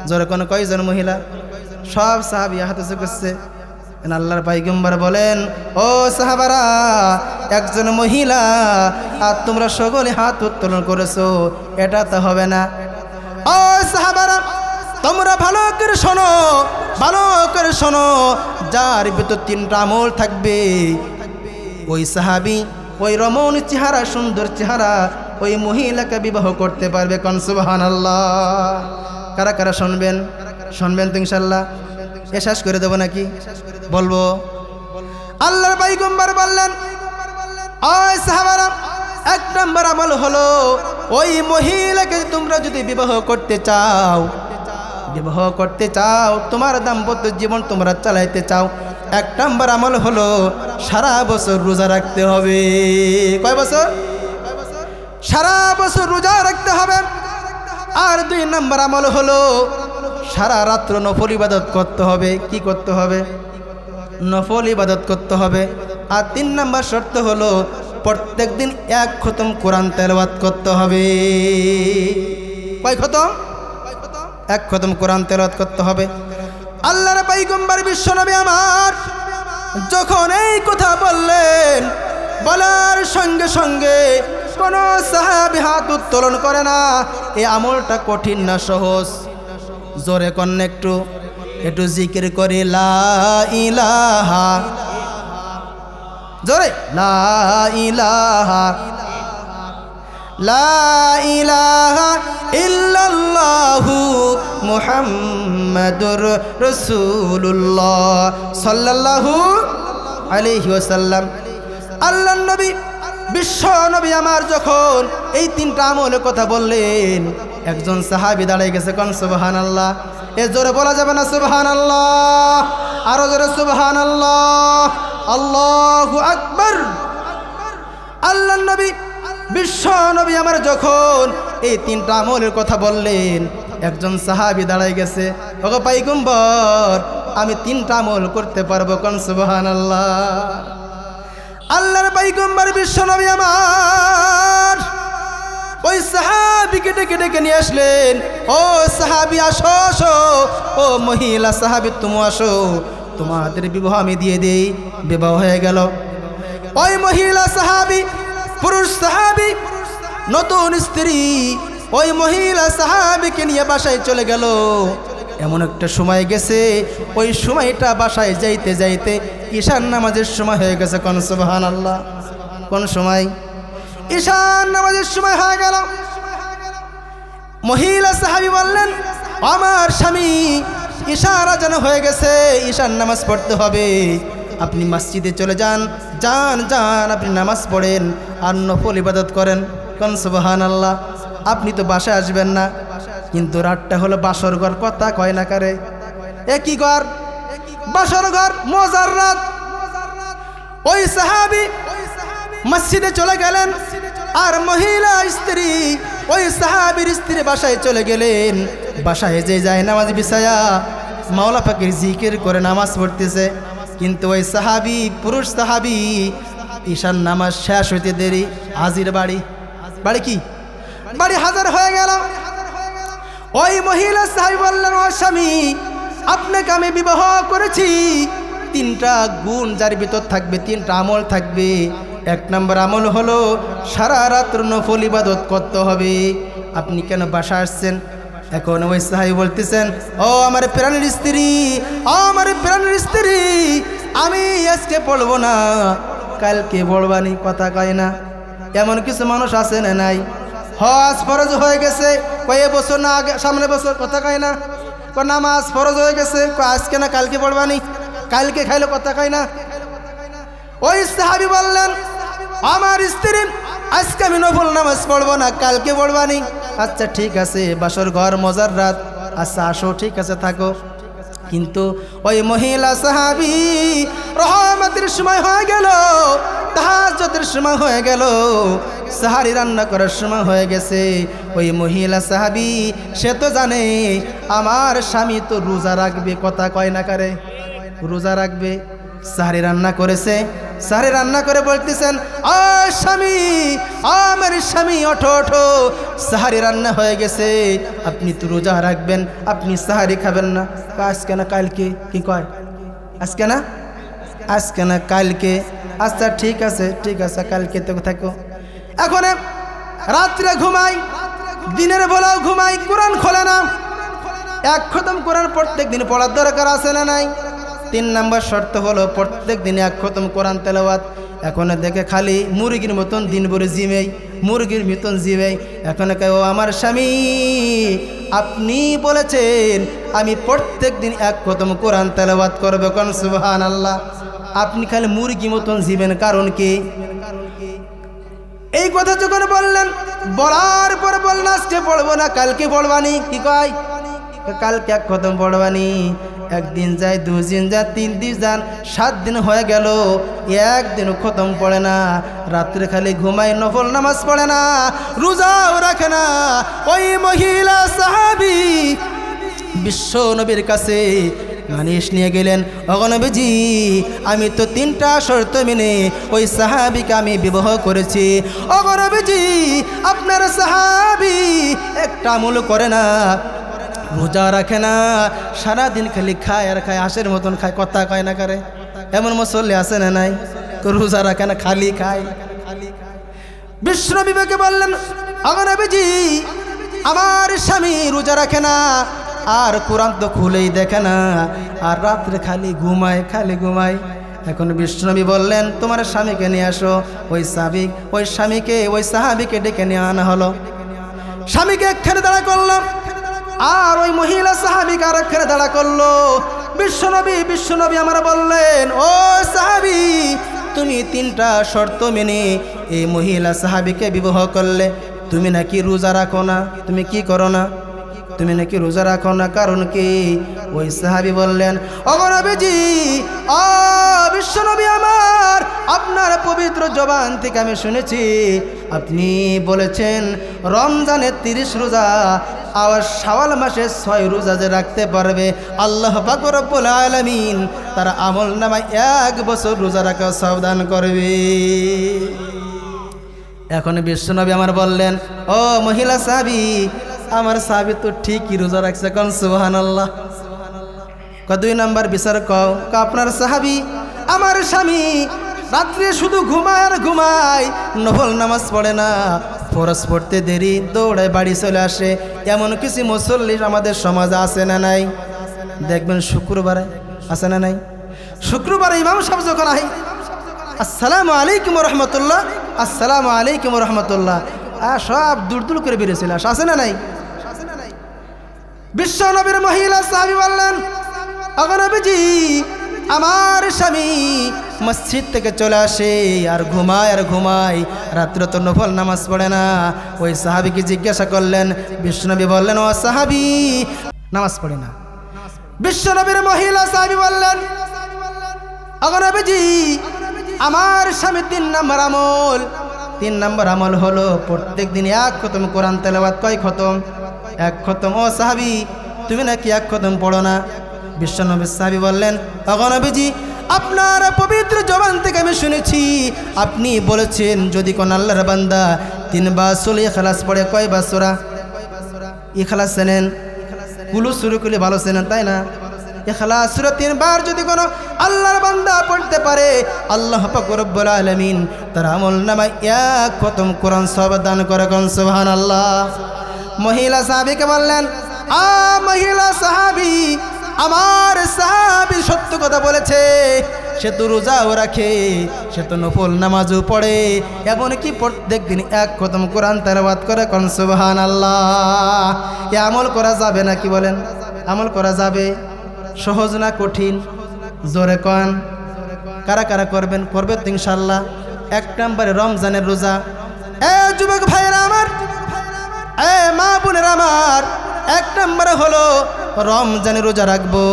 জোরে কোন কয়জন মহিলা? সব সাহাবী হাত উঁচু করছে। আল্লাহর পয়গম্বর বলেন, ও সাহাবারা, একজন মহিলা আর তোমরা সকলে হাত উত্তোলন করেছো, এটা তো হবে না। ও সাহাবারা, তোমরা ভালো করে শোনো, ভালো করে শোনো, যার ভিতর তিনটা আমল থাকবে ওই সাহাবী ওই রমণী চেহারা, সুন্দর চেহারা ওই মহিলাকে বিবাহ করতে পারবে। কোন সুবহানাল্লাহ। কারা কারা শুনবেন? শুনবেন তো ইনশাআল্লাহ? শেষ করে দেবো নাকি? বলবো। আল্লাহর পয়গম্বর বললেন, ওই সাহাবারা, এক নম্বর আমল হলো ওই মহিলাকে তোমরা যদি বিবাহ করতে চাও, বিবাহ করতে চাও, তোমার দাম্পত্য জীবন তোমরা চালাইতে চাও, এক নম্বর আমল হলো সারা বছর রোজা রাখতে হবে। কয় বছর? সারা বছর রোজা রাখতে হবে। আর দুই নম্বর আমল হলো সারা রাত্র নফল ইবাদত করতে হবে। কি করতে হবে? নফল ইবাদত করতে হবে। আর তিন নম্বর শর্ত হলো প্রত্যেক দিন এক খতম কোরআন তেলাওয়াত করতে হবে। কয় খতম? এক খতম কোরআন তেলাওয়াত করতে হবে। আল্লাহর পয়গম্বর বিশ্বনবী আমার যখন এই কথা বললেন, বলার সঙ্গে সঙ্গে কোন সাহাবী হাত উত্তোলন করে না। এই আমলটা কঠিন না সহজ? জোরে কন্যা একটু একটু জিকির করে লা ইলাহা, জোরে লা ইলাহা, লা ইলাহা ইল্লাল্লাহু মুহাম্মাদুর রাসূলুল্লাহ সাল্লাল্লাহু আলাইহি ওয়াসাল্লাম। আল্লাহর নবী বিশ্ব নবী আমার যখন এই তিনটা আমলের কথা বললেন, একজন সাহাবী দাঁড়িয়ে গেছে। কোন সুবহানাল্লাহ। এ জোরে বলা যাবে না সুবহানাল্লাহ? আরো জোরে সুবহানাল্লাহ। আল্লাহু আকবার। আল্লাহর নবী বিশ্ব নবী আমার যখন এই তিনটা আমলের কথা বললেন, একজন সাহাবী দাঁড়াই গেছে। ওগো পয়গম্বর, আমি তিনটা আমল করতে পারবো। কোন সুবহানাল্লাহ। আল্লাহর পয়গম্বর বিশ্ব নবী আমার ওই সাহাবীকে ডেকে ডেকে নিয়ে আসলেন। ও সাহাবী, আসো আসো। ও মহিলা সাহাবী, তুমি আসো, তোমাদের বিবাহ আমি দিয়ে দেই। বিবাহ হয়ে গেল। ওই মহিলা সাহাবী, পুরুষ সাহাবী, নতুন স্ত্রী ওই মহিলা সাহাবীকে নিয়ে বাসায় চলে গেল। এমন একটা সময় গেছে, ওই সময়টা বাসায় যাইতে যাইতে ঈশান নামাজের সময় হয়ে গেছে। কোন সুবহানাল্লাহ। কোন সময়? ঈশান নামাজের সময় হয়ে গেল। মহিলা সাহাবী বললেন, আমার স্বামী, ঈশার আযান হয়ে গেছে, ঈশান নামাজ পড়তে হবে, আপনি মসজিদে চলে যান, যান যান, আপনি নামাজ পড়েন আর নফল ইবাদত করেন। কোন সুবহানাল্লাহ। আপনি তো বাসায় আসবেন না, কিন্তু রাতটা হলো বাসর ঘর, কথা কয় না কারে? একই ঘর, বাসর ঘর, মজার রাত। ওই সাহাবী মসজিদে চলে গেলেন, আর মহিলা স্ত্রী ওই সাহাবীর স্ত্রী বাসায় চলে গেলেন। বাসায় যে যায় নামাজ বিছায়া মাওলা পাকের জিকির করে নামাজ পড়তেছে, কিন্তু ওই সাহাবী, পুরুষ সাহাবী, ঈশান নামাজ শেষ হইতে দেরি, হাজির বাড়ি। বাড়ি কি? বাড়ি হাজার হয়ে গেল। ওই মহিলা সাহাবী বললেন, ও স্বামী, আপনাকে আমি বিবাহ করেছি, তিনটা গুণ যার ভিতর থাকবে, তিনটা আমল থাকবে। এক নম্বর আমল হলো সারা রাত্র নফল ইবাদত করতে হবে। আপনি কেন বাসা আসছেন? এখন ওই সাহাবী বলতেছেন, ও আমার প্রাণের স্ত্রী, আমার প্রাণের স্ত্রী, আমি আজকে পড়বো না, কালকে পড়বানি, কথা কয় না। এমন কিছু মানুষ আছে না নাই? হজ ফরজ হয়ে গেছে, কয়ে বছর না আগে, সামনে বছর, কথা কয় না। নামাজ ফরজ হয়ে গেছে, আজকে না কালকে পড়বানি, কালকে খাইলে, কথা কয় না। ওই সাহাবী বললেন, আমার স্ত্রী, আজকে আমি নফল নামাজ পড়বো না, কালকে পড়বানি। আচ্ছা ঠিক আছে, বাসর ঘর, মজার রাত, আচ্ছা আসো, ঠিক আছে থাকো। কিন্তু ওই মহিলা সাহাবী রহমতের সময় হয়ে গেল, তাহাজ্জুদের সময় হয়ে গেল, সাহারি রান্না করার সময় হয়ে গেছে। ওই মহিলা সাহাবী সে তো জানে আমার স্বামী তো রোজা রাখবে, কথা কয় না কারে, রোজা রাখবে। সাহারি রান্না করেছে, সাহারি রান্না করে বলতেছেন, আ স্বামী, আমার স্বামী ওঠো ওঠো, সাহারি রান্না হয়ে গেছে, আপনি তো রোজা রাখবেন, আপনি সাহারি খাবেন না। আজকে না কালকে, কি কয় আজকে না, আজকে না কালকে, আচ্ছা ঠিক আছে ঠিক আছে কালকে তো থাকো। এখন রাত্রে ঘুমাই, দিনের বেলাও ঘুমাই, কোরআন খোলে না। এক খতম কোরআন প্রত্যেক দিন পড়ার দরকার আছে না নাই? 3 নম্বর শর্ত হলো প্রত্যেক দিনে 1 খতম কোরআন তেলাওয়াত। এখন দেখে খালি মুরগির মতন দিনভর জিমেই, মুরগির মতন জিমেই। এখন কে ও আমার স্বামী, আপনি বলেছেন আমি প্রত্যেক দিন 1 খতম কোরআন তেলাওয়াত করব, কোন সুবহানাল্লাহ। আপনি খালি মুরগি মতন জিবেন, কারণ কি? এই কথা যখন বললেন, বলার পর বললেন আজকে পড়বো না, কালকে পড়বানি। কি কয়? কালকে 1 খতম পড়বানি। একদিন যায়, 2 দিন যায়, 3 দিন যান, 7 দিন হয়ে গেল, একদিনও খতম পড়ে না। রাত্রে খালি ঘুমায়, নফল নামাজ পড়ে না, রোজাও রাখে না। ওই মহিলা সাহাবী বিশ্ব নবীর কাছে নালিশ নিয়ে গেলেন, ওগো নবীজি, আমি তো 3টা শর্ত মেনে ওই সাহাবীকে আমি বিবাহ করেছি। ওগো নবীজি, আপনার সাহাবী একটা আমল করে না, রোজা রাখে না, সারাদিন খালি খায় আর খায়, হাঁসের মতন খায়, কথা কয় না করে। এমন মুসল্লি আছে না নাই? রোজা রাখে না, খালি খায়। বিশ্ব নবীকে বললেন, ওগো নবীজি, আমার স্বামী রোজা রাখে না, আর কোরআন তো খুলেই দেখে না, আর রাত্রে খালি ঘুমায়, খালি ঘুমায়। এখন বিষ্ণুনবী বললেন, তোমার স্বামীকে নিয়ে আসো। ওই সাহাবীকে ডেকে নিয়ে আনা হলো। স্বামীকে একখানে দাঁড়া করলাম, আর ওই মহিলা সাহাবীকে আর একখানে দাঁড়া করলো। বিশ্বনবী আমার বললেন, ও সাহাবী, তুমি 3টা শর্ত মেনে এই মহিলা সাহাবীকে বিবাহ করলে, তুমি নাকি রোজা রাখো না, তুমি কি করো না, তুমি নাকি রোজা রাখো না, কারণ কি? ওই সাহাবী বললেন, ওগো নবীজি, বিশ্বনবী আমার, আপনার পবিত্র জবান থেকে আমি শুনেছি আপনি বলেছেন রমজানে 30 রোজা, আর শাওয়াল মাসে 6 রোজা যে রাখতে পারবে, আল্লাহ পাক রব্বুল আলামিন তার আমল নামায় 1 বছর রোজা রাখা সাবধান করবে। এখন বিশ্বনবী আমার বললেন, ও মহিলা সাহাবী, আমার সাহাবী তো ঠিকই রোজা রাখছে, কোন সুবহানাল্লাহ। 2 নম্বর বিচার কও, আপনার সাহাবী, আমার স্বামী রাত্রে শুধু ঘুমায় আর ঘুমায়, নফল নামাজ পড়ে না, ফরজ পড়তে দেরি, দৌড়ায় বাড়ি চলে আসে। এমন কিছু মুসল্লি আমাদের সমাজে আছে না নাই? দেখবেন শুক্রবারে আছে না নাই? শুক্রবারে ইমাম সাহেব যখন আহি, আসসালামু আলাইকুম রহমতুল্লাহ, আসসালামু আলাইকুম রহমতুল্লাহ, সব দূর দূর করে বেরিয়েছিল, আছে না নাই? বিশ্ব নবীর মহিলা সাহাবী বললেন, ওগো নবীজি, আমার স্বামী মসজিদ থেকে চলে আসে আর ঘুমায় আর ঘুমায়, রাত্রে তো নফল নামাজ পড়ে না। ওই সাহাবীকে জিজ্ঞাসা করলেন, বিশ্বনবী বললেন, ও সাহাবী, নামাজ পড়ে না। বিশ্বনবীর মহিলা সাহাবী বললেন, ওগো নবীজি, আমার স্বামী 3 নম্বর আমল হলো প্রত্যেক দিন 1 খতম কোরআন তেলাওয়াত। কয় খতম? 1 খতম। ও সাহাবী, তুমি নাকি 1 খতম পড়ো না? বিশ্বনবী সাহাবী বললেন, ওগো নবীজি, আপনার পবিত্র জবান থেকে আমি শুনেছি আপনি বলেছেন যদি কোন আল্লাহর বান্দা 3 বার সূরা ইখলাস পড়ে, কয়বার সূরা ইখলাস চেনেন? কুলু শুরু করলে ভালো চেনেন, তাই না? ইখলাস সূরা 3 বার যদি কোনো আল্লাহর বান্দা পড়তে পারে, আল্লাহ পাক রব্বুল আলামিন তার আমল নামায় 1 খতম কোরআন সওয়াব দান করে, কোন সুবহানাল্লাহ। মহিলা সাহাবীকে বললেন, মহিলা সাহাবী, আমার সাহাবী সত্য কথা বলেছে, সে তো রোজাও রাখে, সে তো নফল নামাজও পড়ে, এমনকি প্রত্যেক দিন 1 খতম কোরআন তেলাওয়াত করে, কোন সুবহানাল্লাহ। এ আমল করা যাবে না? কি বলেন? আমল করা যাবে? সহজ না কঠিন? জোরে কোন, কারা কারা করবেন? করবে তো ইনশাআল্লাহ। 1 নম্বরে রমজানের রোজা। যুবক ভাইরা আমার, মা বোনেরা আমার, 1 নম্বরে হলো রমজানে রোজা রাখবো।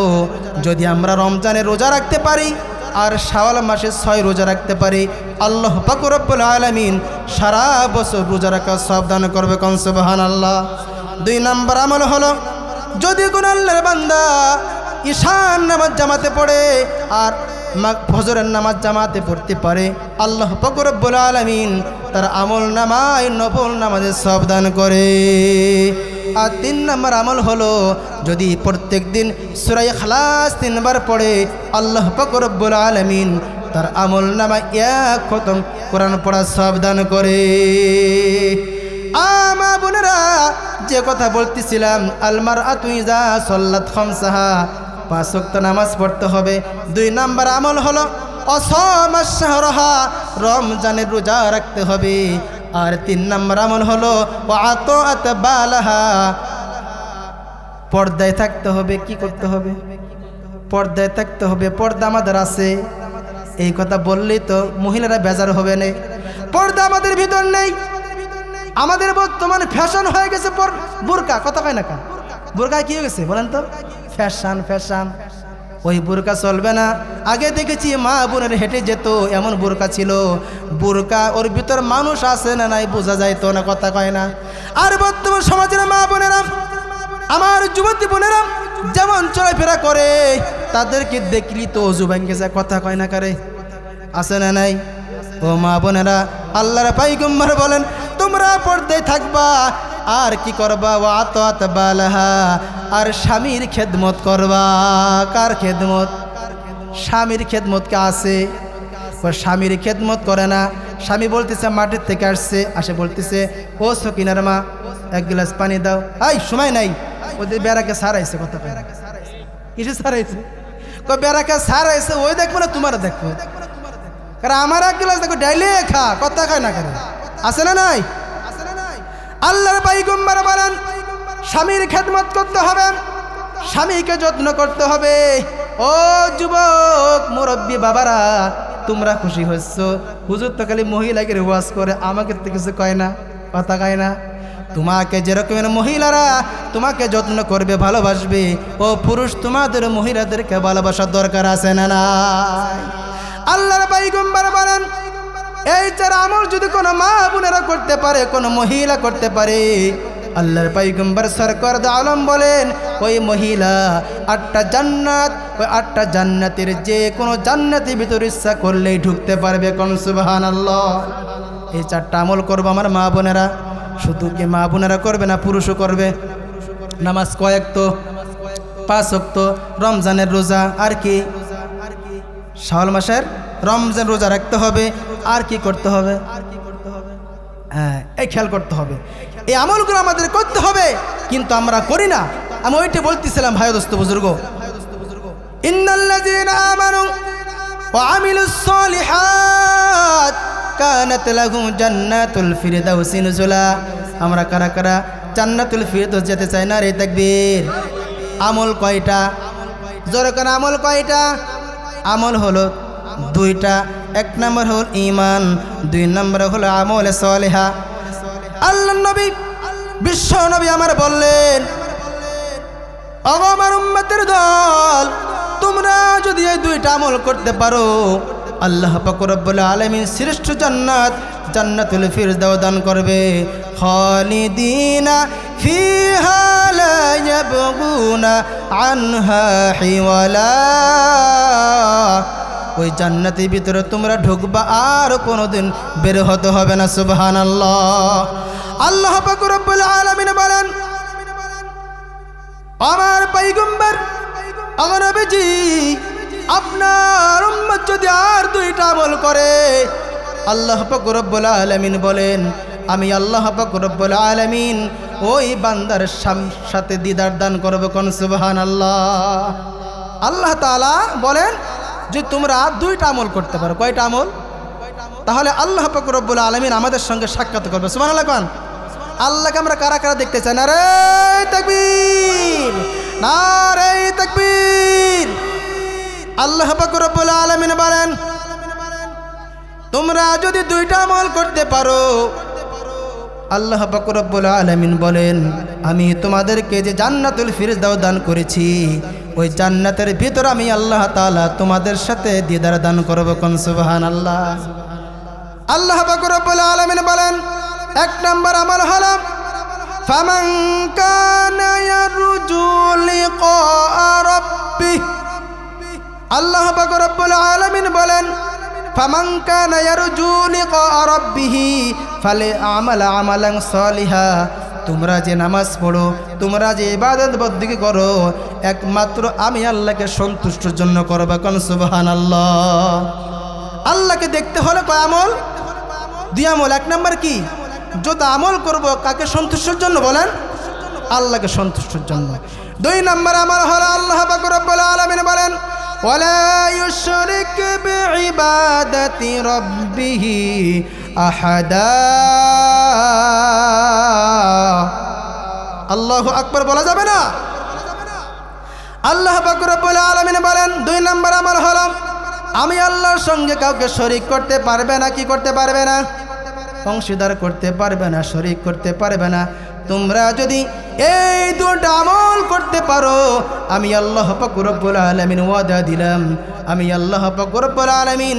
যদি আমরা রমজানে রোজা রাখতে পারি আর শাওয়াল মাসে 6 রোজা রাখতে পারি, আল্লাহ পাক রব্বুল আলামিন সারা বছর রোজা রাখার সওয়াব দান করবে। কোন সুবহানাল্লাহ। 2 নম্বর আমল হলো, যদি কোন আল্লাহর বান্দা ঈশান নামাজ জামাতে পড়ে আর ফজরের নামাজ জামাতে পড়তে পারে, আল্লাহ পাক রব্বুল আলামিন তার আমল নামায় নফল নামাজের সওয়াব দান করে। আর 3 নম্বর আমল হলো, যদি প্রত্যেক দিন সূরা ইখলাস 3 বার পড়ে, আল্লাহ পাক রব্বুল আলামিন তার আমল নামায় 1 খতম কোরআন পড়ার সওয়াব দান করে। মা বোনেরা, যে কথা বলতেছিলাম, আল মারআতু ইযা সাল্লাত খামসাহা, 5 ওয়াক্ত নামাজ পড়তে হবে। 2 নম্বর আমল হলো অসামাস শাহরাহা, রমজানের রোজা রাখতে হবে। আর 3 নম্বর আমল হলো ওয়াতাআত বালাহা, পর্দায় থাকতে হবে। কি করতে হবে? পর্দায় থাকতে হবে। পর্দা আমাদের আছে, এই কথা বললেই তো মহিলারা বেজার হবে না। পর্দা আমাদের ভিতর নেই। আমাদের বর্তমান ফ্যাশন হয়ে গেছে বোরকা। কথা কয় না কা? বোরকা কি হয়ে গেছে বলেন তো? ফ্যাশন। ফ্যাশন ওই বোরকা চলবে না। আগে দেখেছি মা বোনের হেঁটে যেত, এমন বোরকা ছিল। বোরকা ওর ভিতর মানুষ আছে না নাই বোঝা যাইতো না। কথা কয় না? আর বর্তমান সমাজের মা বোনেরা, আমার যুবতী বোনেরা যেমন চলাফেরা করে, তাদেরকে দেখলি তো অজু ভেঙে যায়। কথা কয় না কারে? আছে না নাই? ও মা বোনেরা, আল্লাহর পয়গম্বর বলেন, তোমরা পর্দায় থাকবা আর কি করবা? ওয়াতাআত বালাহা, আর স্বামীর খেদমত করবা। কার খেদমত? স্বামীর খেদমত কে আছে? স্বামীর খেদমত করে না। স্বামী বলতেছে মাটির থেকে আসছে, আসে বলতেছে, ও সকিনার মা 1 গ্লাস পানি দাও। এই সময় নাই, ওদের বেড়াকে সারাইছে। কথা কয়? কিসে সারাইছে? বেড়াকে সারাইছে। ওই দেখবো না তোমার দেখবো, কারণ আমার 1 গ্লাস দেখো ডাইলে খা। কথা খায় না কারণ আছে না নাই? আল্লাহর পয়গম্বর বলেন, স্বামীর খেদমত করতে হবে, স্বামীকে যত্ন করতে হবে। ও যুবক মুরব্বী বাবারা, তোমরা খুশি হচ্ছ? হুজুর তো খালি মহিলাকে ওয়াজ করে, আমাকে তো কিছু কয় না। কথা কয় না? তোমাকে যেরকমের মহিলারা তোমাকে যত্ন করবে, ভালোবাসবে, ও পুরুষ তোমাদের মহিলাদেরকে ভালোবাসার দরকার আছে না না? আল্লাহর পয়গম্বর বলেন, এই 4 আমল যদি কোনো মা বোনেরা করতে পারে, কোনো মহিলা করতে পারে, আল্লাহর পয়গম্বর সরকার দু আলম বলেন, ওই মহিলা 8টা জান্নাত, ওই 8টা জান্নাতের যে কোনো জান্নাতের ভিতর ইচ্ছা করলেই ঢুকতে পারবে। কোন সুবহানাল্লাহ। এই 4টা আমল করবো আমার মা বোনেরা। শুধু কি মা বোনেরা করবে না, পুরুষও করবে। নামাজ কয়েক তো? 5 ওয়াক্ত, রমজানের রোজা, আর কি শাওয়াল মাসের রমজান রোজা রাখতে হবে। আর কি করতে হবে? হ্যাঁ, এই খেয়াল করতে হবে। এই আমলগুলো আমাদের করতে হবে, কিন্তু আমরা করি না। আমি ওইটা বলতেছিলাম ভাই দোস্ত বুজুর্গ, ইন্নাল্লাযীনা আমানু ওয়া আমিলুস সলিহাত কানাত লাহুম জান্নাতুল ফিরদাউসি নুজুলা। আমরা কারা কারা জান্নাতুল ফিরদাউস যেতে চাই না? রে তাকবীর। আমল কয়টা? জোরে করে আমল কয়টা? আমল হলো 2টা। 1 নম্বর হল ঈমান, 2 নম্বর হলো আমল সালেহা। আল্লাহর নবী, বিশ্ব নবী আমার বললেন, ওগো আমার উম্মতের দল, তোমরা যদি এই 2টা আমল করতে পারো, আল্লাহ পাক রব্বুল আলামিন শ্রেষ্ঠ জান্নাত, জান্নাতুল ফিরদাউস দান করবে। খালিদিনা ফিহা লা ইয়াবগুনা আনহা হিওয়ালা। ওই জান্নাতের ভিতরে তোমরা ঢুকবা, আর কোনোদিন বের হতে হবে না। সুবহানাল্লাহ। আল্লাহ পাক রব্বুল আলামিন বলেন, আমার পয়গম্বর, আমার নবীজি, আপনার উম্মত যদি আর 2টা আমল করে, আল্লাহ পাক রব্বুল আলামিন বলেন, আমি আল্লাহ পাক রব্বুল আলামিন ওই বান্দার সাথে দিদার দান করব। কোন সুবহানাল্লাহ। আল্লাহ তাআলা বলেন যে তোমরা 2টা আমল করতে পারো। কয়টা আমল? তাহলে আল্লাহ পাক রব্বুল আলামিন আমাদের সঙ্গে সাক্ষাৎ করবে। সুবহানাল্লাহ। কোন আল্লাহকে আমরা কারা কারা দেখতে চাই? নারে তাকবীর, নারে তাকবীর। আল্লাহ পাক রব্বুল আলামিন বলেন, তোমরা যদি 2টা আমল করতে পারো, আল্লাহ পাক রব্বুল আলামিন বলেন, আমি তোমাদেরকে যে জান্নাতুল ফিরদাউস দান করেছি, ওই জান্নাতের ভিতর আমি আল্লাহ তাআলা তোমাদের সাথে দিদার দান করব। কোন সুবহানাল্লাহ। আল্লাহ পাক রব্বুল আলামিন বলেন, এক নম্বর আমল হলো ফামান কানা ইয়ারজু লিকা রাব্বিহ। আল্লাহ পাক রব্বুল আলামিন বলেন, ফামান কানা ইয়ারজু লিকা রাব্বিহ ফালিআমাল আমালান সালিহা। তোমরা যে নামাজ পড়ো, তোমরা যে ইবাদত বন্দেগী করো, একমাত্র আমি আল্লাহকে সন্তুষ্টির জন্য করবা। কোন সুবহানাল্লাহ। আল্লাহকে দেখতে হলে কয় আমল? দুই আমল। এক নম্বর কি? যত আমল করব কাকে সন্তুষ্টির জন্য বলেন? আল্লাহকে সন্তুষ্টির জন্য। দুই নম্বর আমল হলো আল্লাহ পাক রব্বুল আলামিন বলেন, ওয়ালা ইউশরিক বিইবাদাতি রাব্বিহি আহাদা। আল্লাহু আকবার বলা যাবে না? আল্লাহ পাক রব্বুল আলামিন বলেন, দুই নম্বর আমল হলো আমি আল্লাহর সঙ্গে কাউকে শরীক করতে পারবে না। কি করতে পারবে না? অংশীদার করতে পারবে না, শরীক করতে পারবে না। তোমরা যদি এই দুটো আমল করতে পারো, আমি আল্লাহ পাক রব্বুল আলামিন ওয়াদা দিলাম, আমি আল্লাহ পাক রব্বুল আলামিন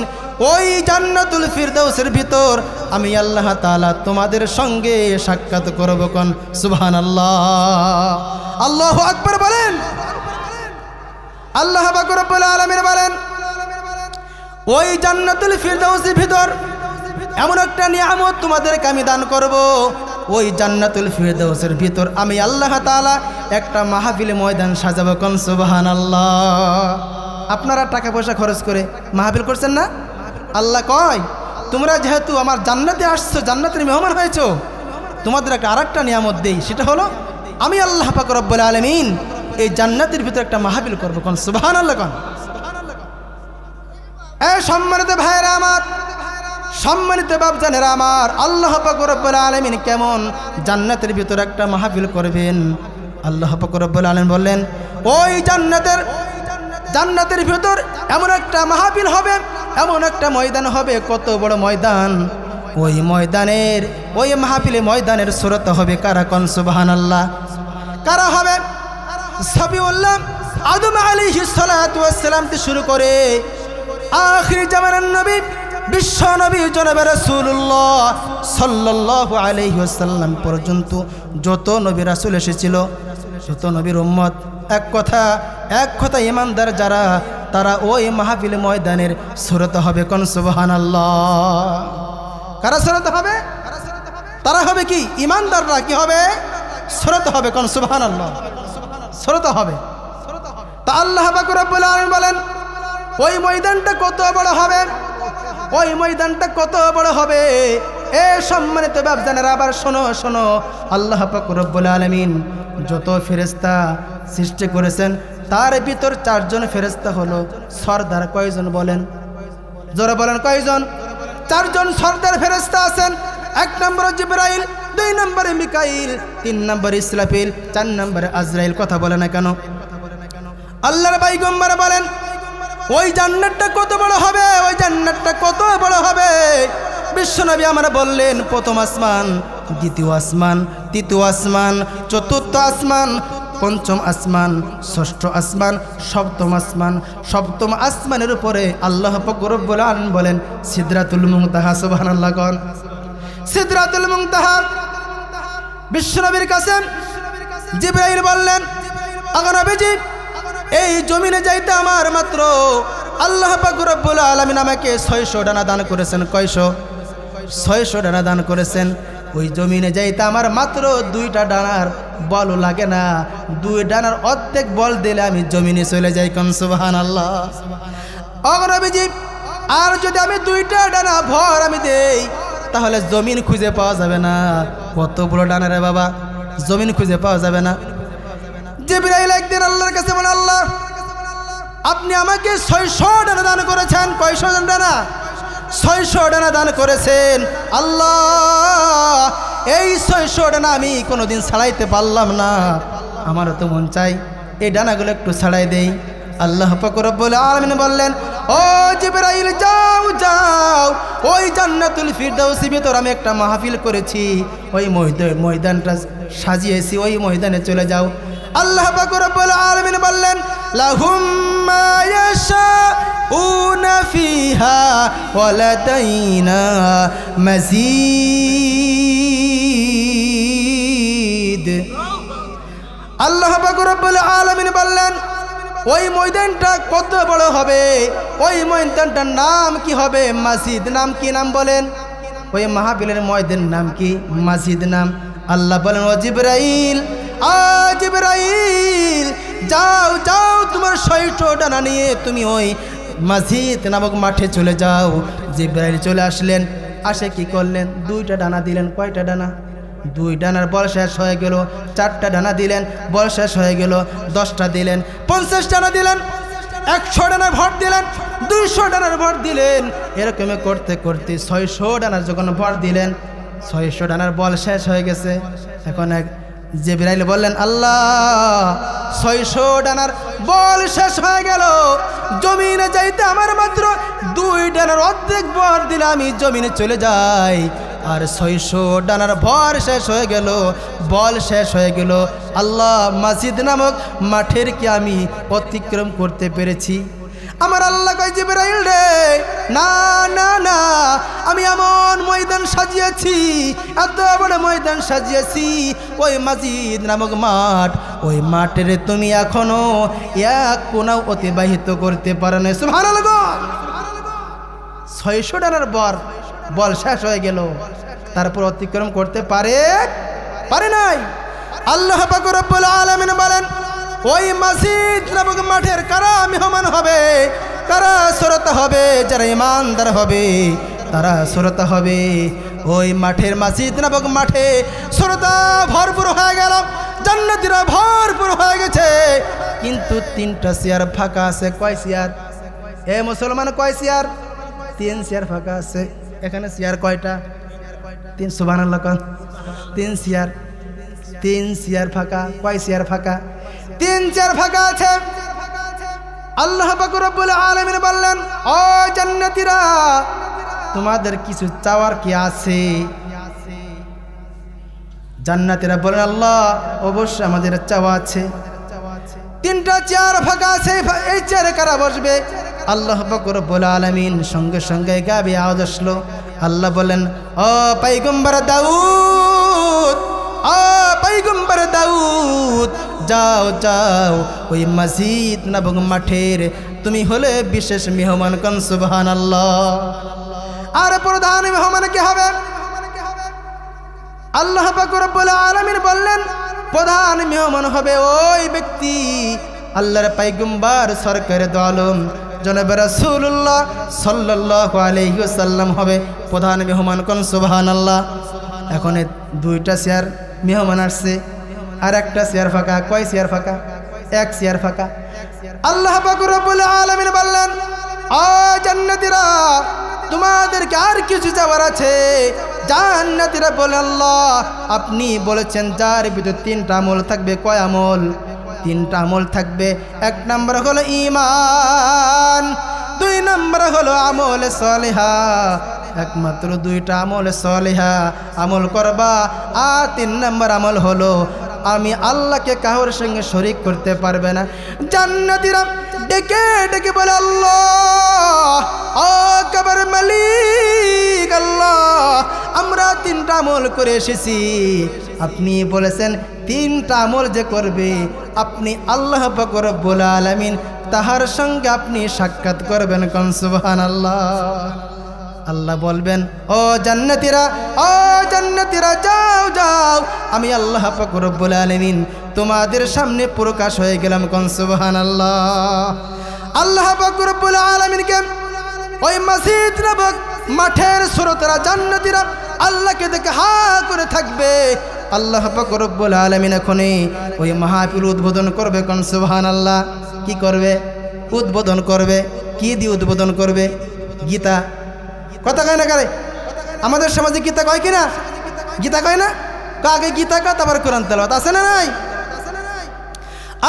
ওই জান্নাতুল ফিরদাউসের ভিতর আমি আল্লাহ তাআলা তোমাদের সঙ্গে সাক্ষাৎ করব। কোন সুবহানাল্লাহ। আল্লাহু আকবার বলেন। আল্লাহ পাক রব্বুল আলামিন বলেন, ওই জান্নাতুল ফিরদাউসের ভিতর এমন একটা নিয়ামত তোমাদেরকে আমি দান করব। ওই জান্নাতুল ফিরদাউসের ভিতর আমি আল্লাহ তাআলা একটা মাহফিল ময়দান সাজাবো। কোন সুবহানাল্লাহ। আপনারা টাকা পয়সা খরচ করে মাহফিল করছেন না? আল্লাহ কয়, তোমরা যেহেতু আমার জান্নাতে আসছো, জান্নাতের মেহমান হয়েছো, তোমাদের একটা আরেকটা নিয়ামত দেই, সেটা হলো আমি আল্লাহ পাক রব্বুল আলামিন এই জান্নাতের ভিতর একটা মাহফিল করবো। কোন সুবহানাল্লাহ। কোন সম্মানিত ভাইরা আমার, সম্মানিত বাপজানেরা আমার, আল্লাহ পাক রব্বুল আলামিন কেমন জান্নাতের ভিতর একটা মাহফিল করবেন? আল্লাহ পাক রব্বুল আলামিন বললেন, ওই জান্নাতের ভিতর এমন একটা মাহফিল হবে, এমন একটা ময়দান হবে। কত বড় ময়দান! ওই ময়দানের, ওই মাহফিলে ময়দানের সুরত হবে কারা? কোন সুবহানাল্লাহ। কারা হবে? সফিউল্লাহ আদম আলাইহিস সালাতু ওয়াস সালাম থেকে শুরু করে আখির জামানার নবী বিশ্ব নবী জনাবে রাসূলুল্লাহ সাল্লাল্লাহু আলাইহি ওয়াসাল্লাম পর্যন্ত যত নবী রাসূল এসেছিল, যত নবীর উম্মত, এক কথা ইমানদার যারা, তারা ওই মাহফিল ময়দানের সুরত হবে। কোন সুবহানাল্লাহ। কারা সুরত হবে? তারা হবে কি? ইমানদাররা কি হবে? সুরত হবে। কোন সুবহানাল্লাহ। সুরত হবে। তা আল্লাহ পাক রব্বুল আলামিন বলেন, ওই ময়দানটা কত বড় হবে, ওই ময়দানটা কত বড় হবে। এ সম্মানিত বাপজানেরা, আবার শোনো শোনো, আল্লাহ পাক রব্বুল আলামিন যত ফেরেশতা সৃষ্টি করেছেন, তার ভিতর 4 জন ফেরেশতা হলো সরদার। কয়জন বলেন? জোরে বলেন, কয়জন? 4 জন সরদার ফেরেশতা আছেন। 1 নম্বরে জিবরাইল, 2 নম্বরে মিকাইল, 3 নম্বরে ইসরাফিল, 4 নম্বরে আজরাইল। কথা বলে না কেন? আল্লাহর পয়গম্বর বলেন, ওই জান্নাতটা কত বড় হবে, ওই জান্নাতটা কত বড় হবে। বিশ্বনবী আমরা বললেন, প্রথম আসমান, দ্বিতীয় আসমান, তৃতীয় আসমান, চতুর্থ আসমান, পঞ্চম আসমান, ষষ্ঠ আসমান, সপ্তম আসমান। সপ্তম আসমানের উপরে আল্লাহ পাক রব্বুল আলামিন বলেন সিদরাতুল মুনতাহা। সুবহানাল্লাহ। কোন সিদরাতুল মুনতাহা। বিশ্বনবীর কাছে জিবরাইল বললেন, আগা নবীজি, এই জমিনে যাইতে আমার মাত্র আল্লাহ পাক রব্বুল আলামিন আমাকে 600 ডানা দান করেছেন। কয়শো? 600 ডানা দান করেছেন। ওই জমিনে যাইতে আমার মাত্র 2টা ডানার বল লাগে না। 2 ডানার অর্ধেক বল দিলে আমি জমিনে চলে যাই। কোন সুবহানাল্লাহ। আগা নবীজি, আর যদি আমি 2টা ডানা ভর আমি দেই, তাহলে জমিন খুঁজে পাওয়া যাবে না। কত বড় ডানা রে বাবা, জমিন খুঁজে পাওয়া যাবে না। জিবরাইল একদিন আল্লাহর কাছে বলে, আল্লাহ, আপনি আমাকে 600 ডানা দান করেছেন। কয়শো ডানা? 600 ডানা দান করেছেন। আল্লাহ, এই 600 ডানা আমি কোনোদিন ছাড়াইতে পারলাম না। আমারও তো মন চাই এই ডানাগুলো একটু ছাড়াই দেই। আল্লাহ পাক রব্বুল আলামিন বললেন, ও জিবরাইল যাও যাও, ওই জান্নাতুল ফিরদাউসের ভিতর আমি একটা মাহফিল করেছি, ওই ময়দানটা সাজিয়েছি, ওই ময়দানে চলে যাও। আল্লাহ পাক রব্বুল আলামিন বললেন লাহুম মা ইয়াশাউনা ফিহা ওয়া লাদাইনা মাজিদ। আল্লাহ পাক রব্বুল আলামিন বললেন ওই ময়দানটা কত বড় হবে, ওই ময়দানটার নাম কি হবে? মসজিদ। নাম কি? নাম বলেন। ওই মাহফিলের ময়দান নাম কি? মসজিদ নাম। আল্লাহ বলেন ও জিবরাইল, জিবরাইল যাও যাও, তোমার 600 ডানা নিয়ে তুমি ওই মসজিদ নামক মাঠে চলে যাও। জিবরাইল চলে আসলেন, আসে কি করলেন? 2টা ডানা দিলেন। কয়টা ডানা? 2 ডানার বল শেষ হয়ে গেল। 4টা ডানা দিলেন, বল শেষ হয়ে গেল। 10টা দিলেন, 50 ডানা দিলেন, 100 ডানার ভর দিলেন, 200 ডানার ভর দিলেন। এরকম করতে করতে 600 ডানার যখন ভর দিলেন, 600 ডানার বল শেষ হয়ে গেছে। এখন জিবরাইল বললেন আল্লাহ 600 ডানার বল শেষ হয়ে গেল, জমিনে যাইতে আমার মাত্র 2 ডানার অর্ধেক ভর দিলে আমি জমিনে চলে যাই, আর 600 ডানার ভর শেষ হয়ে গেল, বল শেষ হয়ে গেল। আল্লাহ মসজিদ নামক মাঠের কি আমি অতিক্রম করতে পেরেছি? আমার আল্লাহ কয় জিবরাইল রে, না না না, আমি এমন ময়দান সাজিয়েছি, এত বড় ময়দান সাজিয়েছি, ওই মসজিদ নামক মাঠ, ওই মাঠের তুমি এখনো এক কোনাও অতিবাহিত করতে পারো না। সুবহানাল্লাহ। 600 ডানার বল শেষ হয়ে গেল, তারপর অতিক্রম করতে পারে নাই। আল্লাহ পাক রব্বুল আলামিন বলেন ওই মসজিদ নামক মাঠের কারা মেহমান হবে, কারা শ্রোতা হবে? যারা ইমানদার হবে তারা শ্রোতা হবে। ওই মাঠের মসজিদ নামক মাঠে শ্রোতা ভরপুর হয়ে গেল, জান্নাতীরা ভরপুর হয়ে গেছে, কিন্তু 3টা চেয়ার ফাঁকা আছে। কয় চেয়ার? এ মুসলমান, কয় চেয়ার? 3 চেয়ার ফাঁকা আছে। এখানে চেয়ার কয়টা? 3। সুবহানাল্লাহ। 3 চেয়ার, 3 চেয়ার ফাঁকা। কয় চেয়ার ফাঁকা? 3 চেয়ার ফাঁকা আছে। আল্লাহ পাক রব্বুল আলামিন বললেন ও জান্নাতীরা, তোমাদের কিছু চাওয়ার কি আছে? জান্নাতীরা বলেন আল্লাহ অবশ্যই আমাদের চাওয়া আছে। 3টা চেয়ার ফাঁকা আছে, এই চেয়ারে কারা বসবে? আল্লাহ পাক রব্বুল আলামিন সঙ্গে সঙ্গে গাবি আওয়াজ আসলো। আল্লাহ বলেন ও পয়গম্বর দাউদ, ও পয়গম্বর দাউদ, যাও যাও, ওই মসজিদ নামক মাঠের তুমি হলে বিশেষ মেহমান। কোন সুবহানাল্লাহ। আর প্রধান মেহমান কে হবে? আল্লাহ পাক রব্বুল আলামিন বললেন প্রধান মেহমান হবে ওই ব্যক্তি, আল্লাহর পয়গম্বর সরকারে দো আলম জনাবে রাসূলুল্লাহ সাল্লাল্লাহু আলাইহি ওয়াসাল্লাম হবে প্রধান মেহমান। কোন সুবহানাল্লাহ। এখন 2টা চেয়ার মেহমান আসছে, আর একটা চেয়ার ফাঁকা। কয় চেয়ার ফাঁকা? 1 চেয়ার ফাঁকা। আল্লাহ পাক রব্বুল আলামিন বললেন ও জান্নাতীরা, তোমাদেরকে আর কিছু চাওয়ার আছে? জান্নাতীরা বলে আল্লাহ আপনি বলেছেন যার ভিতর 3টা আমল থাকবে। কয় আমল? 3টা আমল থাকবে। 1 নম্বর হলো ঈমান, 2 নম্বর হলো আমল সালিহা, একমাত্র 2টা আমল সালিহা আমল করবা। আর 3 নম্বর আমল হলো আমি আল্লাহকে কারোর সঙ্গে শরীক করতে পারবে না। জান্নাতীরা ডেকে ডেকে বলে আল্লাহ আকবার, মালিক আল্লাহ, আমরা 3টা আমল করে এসেছি, আপনি বলেছেন 3টা আমল যে করবে আপনি আল্লাহ পাক রব্বুল আলামিন তাহার সঙ্গে আপনি সাক্ষাৎ করবেন। কোন সুবহানাল্লাহ। আল্লাহ বলবেন ও জান্নাতীরা, ও জান্নাতীরা যাও যাও, আমি আল্লাহ পাক রব্বুল আলামিন তোমাদের সামনে প্রকাশ হয়ে গেলাম। কোন সুবহানাল্লাহ। আল্লাহ পাক রব্বুল আলামিনকে ওই মসজিদ নামক মাঠের শ্রোতারা জান্নাতীরা আল্লাহকে দেখে হা করে থাকবে। আল্লাহ পাক রব্বুল আলামিন এখন ওই মাহফিল উদ্বোধন করবে। কোন সুবহানাল্লাহ। কি করবে? উদ্বোধন করবে। কি দিয়ে উদ্বোধন করবে? গীতা। কথা কয় না কারে? আমাদের সমাজে গীতা কয় কিনা? গীতা কয় না? আগে গীতা কয় তারপর কোরআন তেলাওয়াত, আছে না নাই?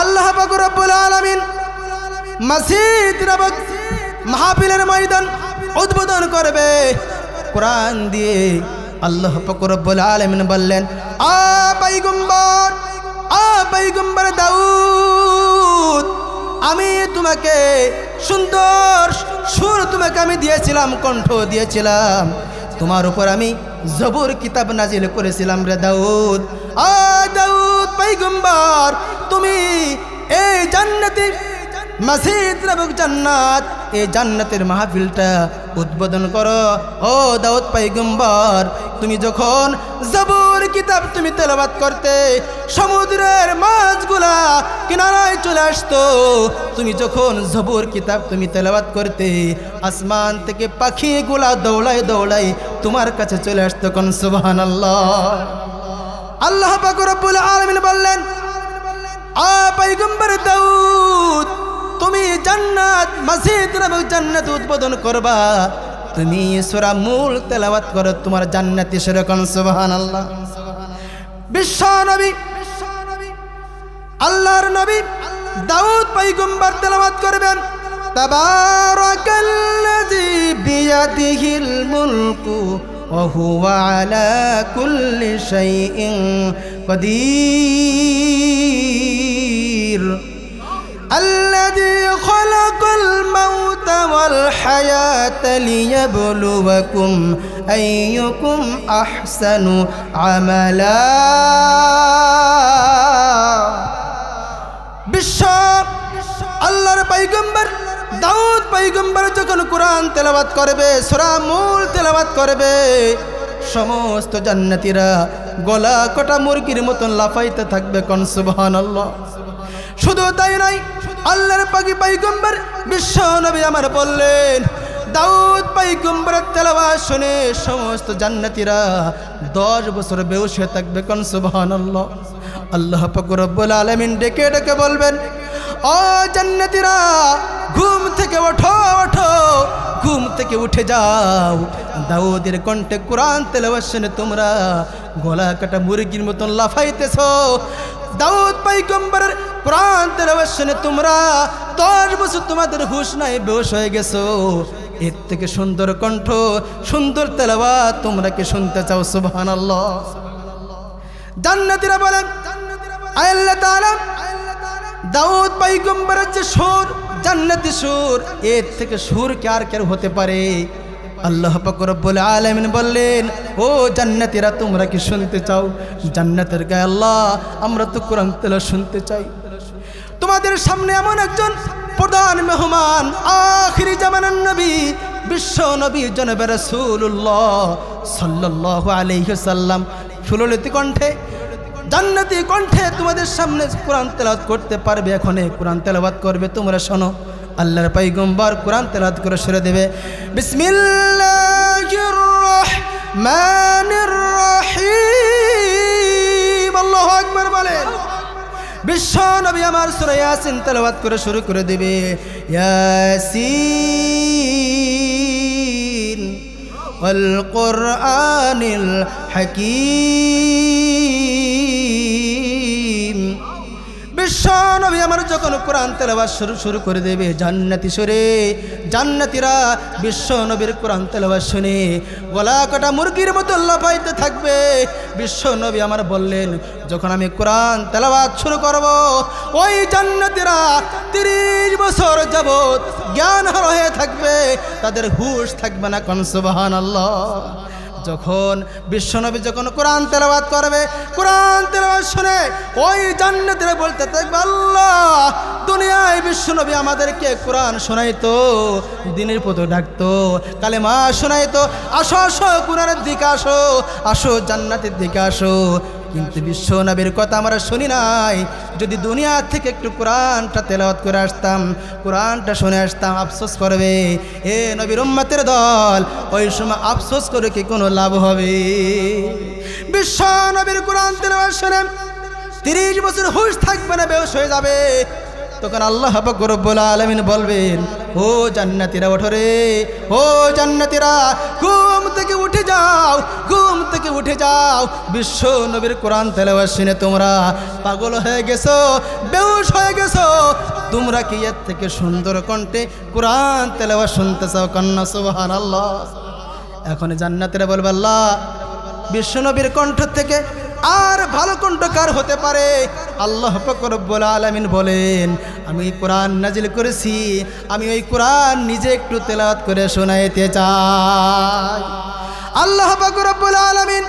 আল্লাহ পাক রব্বুল আলামিন মসজিদ নামক মাহফিলের ময়দান উদ্বোধন করবে কোরআন দিয়ে। আল্লাহ পাক রব্বুল আলামিন বললেন, পয়গম্বর দাউদ, আমি তোমাকে সুন্দর সুর তোমাকে আমি দিয়েছিলাম, কণ্ঠ দিয়েছিলাম, তোমার উপর আমি জবুর কিতাব নাজিল করেছিলাম রে দাউদ। দাউদ পয়গম্বর, তুমি এই জান্নাতে মসজিদ নামক জান্নাত, এই জান্নাতের মাহফিলটা উদ্বোধন করো। ও দাউদ পয়গম্বর, তুমি যখন জবুর কিতাব তুমি তেলাওয়াত করতে, সমুদ্রের মাছগুলা কিনারায় চলে আসতো। তুমি যখন জবুর কিতাব তুমি তেলাওয়াত করতে, আসমান থেকে পাখিগুলা দৌড়াই দৌড়াই তোমার কাছে চলে আসতো। কোন সুবহানাল্লাহ। আল্লাহ পাক রব্বুল আলামিন বললেন, পয়গম্বর দাউদ, তুমি জান্নাত মসজিদ নামক জান্নাত উদ্বোধন করবা, তুমি সূরা মূল তেলাওয়াত করো, তোমার জান্নাতি সুরে। কোন সুবহানাল্লাহ। বিশ্ব নবী আল্লাহর নবী দাউদ পয়গম্বর তেলাওয়াত করবেন, তাবারাকাল্লাযী বিয়াদিহিল মুলকু ওয়া হুয়া আলা কুল্লি শাইইন কাদির, الذي خلق الموت والحياة ليبلوكم أيكم أحسن عملا। বিশ্ব আল্লাহর পয়গম্বর দাউদ পয়গম্বর যখন কোরআন তেলাওয়াত করবে, সূরা মূল তেলাওয়াত করবে, সমস্ত জান্নাতীরা গলা কাটা মুরগির মতন লাফাইতে থাকবে। কোন সুবহানাল্লাহ। শুধু তাই নয়, আল্লাহর পাকি পয়গম্বর বিশ্ব নবী আমার বললেন, দাউদ পয়গম্বরের তেলাওয়াত শুনে সমস্ত জান্নাতীরা 10 বছর বেহুশ হয়ে থাকবে। কোন সুবহানাল্লাহ। আল্লাহ পাক রব্বুল আলামিন ডেকে ডেকে বলবেন, ও জান্নাতীরা, ঘুম থেকে ওঠো ওঠো, ঘুম থেকে উঠে যাও। দাউদের কণ্ঠে কোরআন তেলাওয়াত শুনে তোমরা গলা কাটা মুরগির মতন লাফাইতেছো। দাউদ পয়গম্বরের কোরআন তেলাওয়াত শুনে তোমরা 10 বছর তোমাদের হুঁশ নাই, বেহুশ হয়ে গেছো। এর থেকে সুন্দর কণ্ঠ, সুন্দর তেলাওয়াত তোমরা কি শুনতে চাও? সুবহানাল্লাহ। জান্নাতীরা বলেন, আল্লাহ তাআলা দাউদ পয়গম্বরের যে সুর, জান্নাতি সুর, এর থেকে সুর কি আর কেউ হতে পারে? আল্লাহ পাক রব্বুল আলামিন বললেন, ও জান্নাতীরা, তোমরা কি শুনতে চাও? জান্নাতের গায়ে আল্লাহ, আমরা তো কোরআন তেলাওয়াত শুনতে চাই। তোমাদের সামনে এমন একজন প্রধান মেহমান, আখিরি জামানার নবী, বিশ্ব নবী জনাবে রাসূলুল্লাহ সাল্লাল্লাহু আলাইহি ওয়াসাল্লাম সুললিত কণ্ঠে, জান্নাতি কণ্ঠে তোমাদের সামনে কোরআন তেলাওয়াত করতে পারবে। এখন কোরআন তেলাওয়াত করবে, তোমরা শোনো। আল্লাহর পয়গম্বর কোরআন তেলাওয়াত করে শুরু দেবে, বিসমিল্লাহির রহমানির রহিম। আল্লাহু আকবার বলেন। বিশ্ব নবী আমার সূরা ইয়াসিন তেলাওয়াত করে শুরু করে দেবে, ইয়াসিন ওয়াল কুরআনিল হাকীম। বিশ্ব নবী আমার যখন কোরআন তেলাওয়াত শুরু করে দেবে জান্নাতি সুরে, জান্নাতীরা বিশ্ব নবীর কোরআন তেলাওয়াত শুনে গলা কাটা মুরগির মতো লাফাইতে থাকবে। বিশ্ব নবী আমার বললেন, যখন আমি কোরআন তেলাওয়াত শুরু করব, ওই জান্নাতীরা 30 বছর যাবত জ্ঞানহারা হয়ে থাকবে, তাদের হুঁশ থাকবে না। কোন সুবহানাল্লাহ। যখন বিশ্বনবী যখন কোরআন তেলাওয়াত করবে, কোরআন তেলাওয়াত শুনে ওই জান্নাতীরা বলতে থাকবে, আল্লাহ, দুনিয়ায় বিশ্বনবী আমাদেরকে কোরআন শোনাইতো, দিনের পথে ডাকতো, কালেমা শোনাইতো, আসো আসো কোরআনের দিকে আসো, আসো জান্নাতের দিকে আসো। কিন্তু বিশ্ব নবীর কথা আমরা শুনি নাই। যদি দুনিয়া থেকে একটু কোরআনটা তেলাওয়াত করে আসতাম, কোরআনটা শুনে আসতাম, আফসোস করবে এ নবীর উম্মতের দল, ওই সময় আফসোস করে কি কোনো লাভ হবে? বিশ্ব নবীর কোরআন তেলাওয়াত শুনে 30 বছর হুঁশ থাকবে না, বেহুশ হয়ে যাবে। তখন আল্লাহ পাক রব্বুল আলামিন বলবেন, ও জান্নাতীরা ওঠো রে, ও জান্নাতীরা ঘুম থেকে উঠে যাও, ঘুম থেকে উঠে যাও। বিশ্ব নবীর কোরআন তেলাওয়াত শুনে তোমরা পাগল হয়ে গেছো, বেহুশ হয়ে গেছো। তোমরা কি এর থেকে সুন্দর কণ্ঠে কোরআন তেলাওয়াত শুনতে চাও? কন্যা সুবহানাল্লাহ। এখন জান্নাতীরা বলবে, আল্লাহ বিশ্ব নবীর কণ্ঠ থেকে আর ভালো কণ্ঠ কার হতে পারে? আল্লাহ পাক রব্বুল আলামিন বলেন, আমি কোরআন নাজিল করেছি, আমি ওই কোরআন নিজে একটু তেলাওয়াত করে শোনাইতে চাই। আল্লাহ পাক রব্বুল আলামিন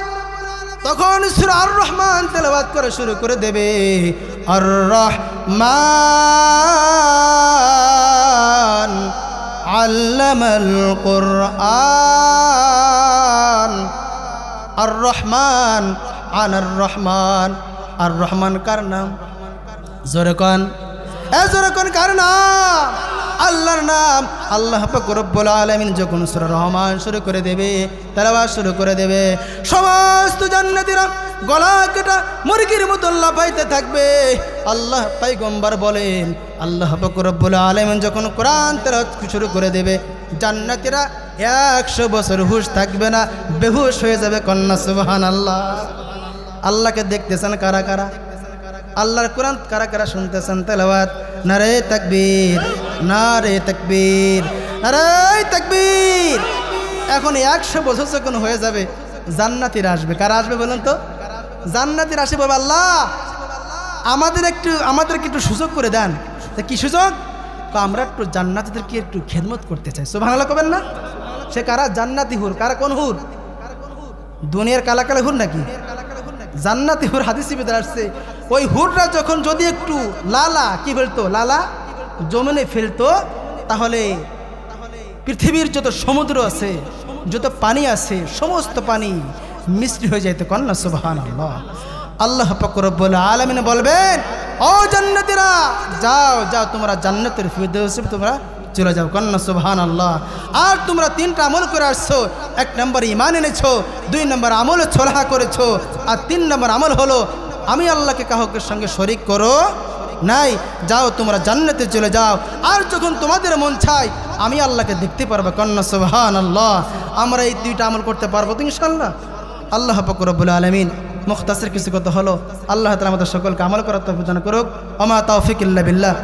তখন সূরা আর রহমান তেলাওয়াত করে শুরু করে দেবে। আর রহমান আল্লামাল কুরআন। আর রহমান আনার রহমান। আর রহমান কার নাম? জোরে কোন, জোরে কোন কার নাম? আল্লাহর নাম। আল্লাহ পাক রব্বুল আলামিন যখন সূরা রহমান শুরু করে দেবে, তেলাওয়াত শুরু করে দেবে, সমস্ত জান্নাতীরা গলা কাটা মুরগির মতো লাফাইতে থাকবে। আল্লাহ পয়গম্বর বলেন, আল্লাহ পাক রব্বুল আলামিন যখন কোরআন তেলাওয়াত শুরু করে দেবে, জান্নাতীরা 100 বছর হুঁশ থাকবে না, বেহুশ হয়ে যাবে। কন্যা সুবহানাল্লাহ। আল্লাহকে দেখতেছেন কারা কারা? আল্লাহর কোরআন কারা কারা শুনতেছেন তেলাওয়াত? নারে তাকবীর, নারে তাকবীর, নারে তাকবীর। এখন 100 বছর যখন হয়ে যাবে, জান্নাতীরা আসবে। কারা আসবে বলেন তো? জান্নাতীরা আসে বলবে, আল্লাহ আমাদেরকে একটু সুযোগ করে দেন। তা কি সুযোগ? আমরা একটু জান্নাতীদেরকে একটু খেদমত করতে চাই। সুবহানাল্লাহ কবেন না? সে কারা? জান্নাতি হুর। কারা? কোন হুর? দুনিয়ার কালা কালা হুর নাকি? জান্নাতি হুর হাদিসে ভিতরে আসছে, ওই হুররা যখন যদি একটু লালা কি ফেলতো, লালা জমিনে ফেলতো, তাহলে পৃথিবীর যত সমুদ্র আছে, যত পানি আছে, সমস্ত পানি মিষ্টি হয়ে যাইতো। কন্যা সুবহানাল্লাহ। আল্লাহ পাক রব্বুল আলামিন বলবেন, ও জান্নাতীরা যাও যাও, তোমরা জান্নাতের ফিরদৌসে তোমরা চলে যাও। কন্যা সুবহানাল্লাহ। আর তোমরা 3টা আমল করে আসছো। 1 নম্বর ঈমান এনেছো, 2 নম্বর আমল ছলহা করেছো, আর 3 নম্বর আমল হলো আমি আল্লাহকে কাহকের সঙ্গে শরীক করো নাই। যাও তোমরা জান্নাতে চলে যাও। আর যখন তোমাদের মন চায় আমি আল্লাহকে দেখতে পারবো। কন্যা সুবহানাল্লাহ। আমরা এই 2টা আমল করতে পারবো তো ইনশাআল্লাহ? আল্লাহ পাক রব্বুল আলামিন মুখতাসির কিছু কথা হলো। আল্লাহ তাআলা আমাদের সকলকে আমল করার তৌফিক দান করুক। ওয়া মা তাওফিক ইল্লা বিল্লাহ।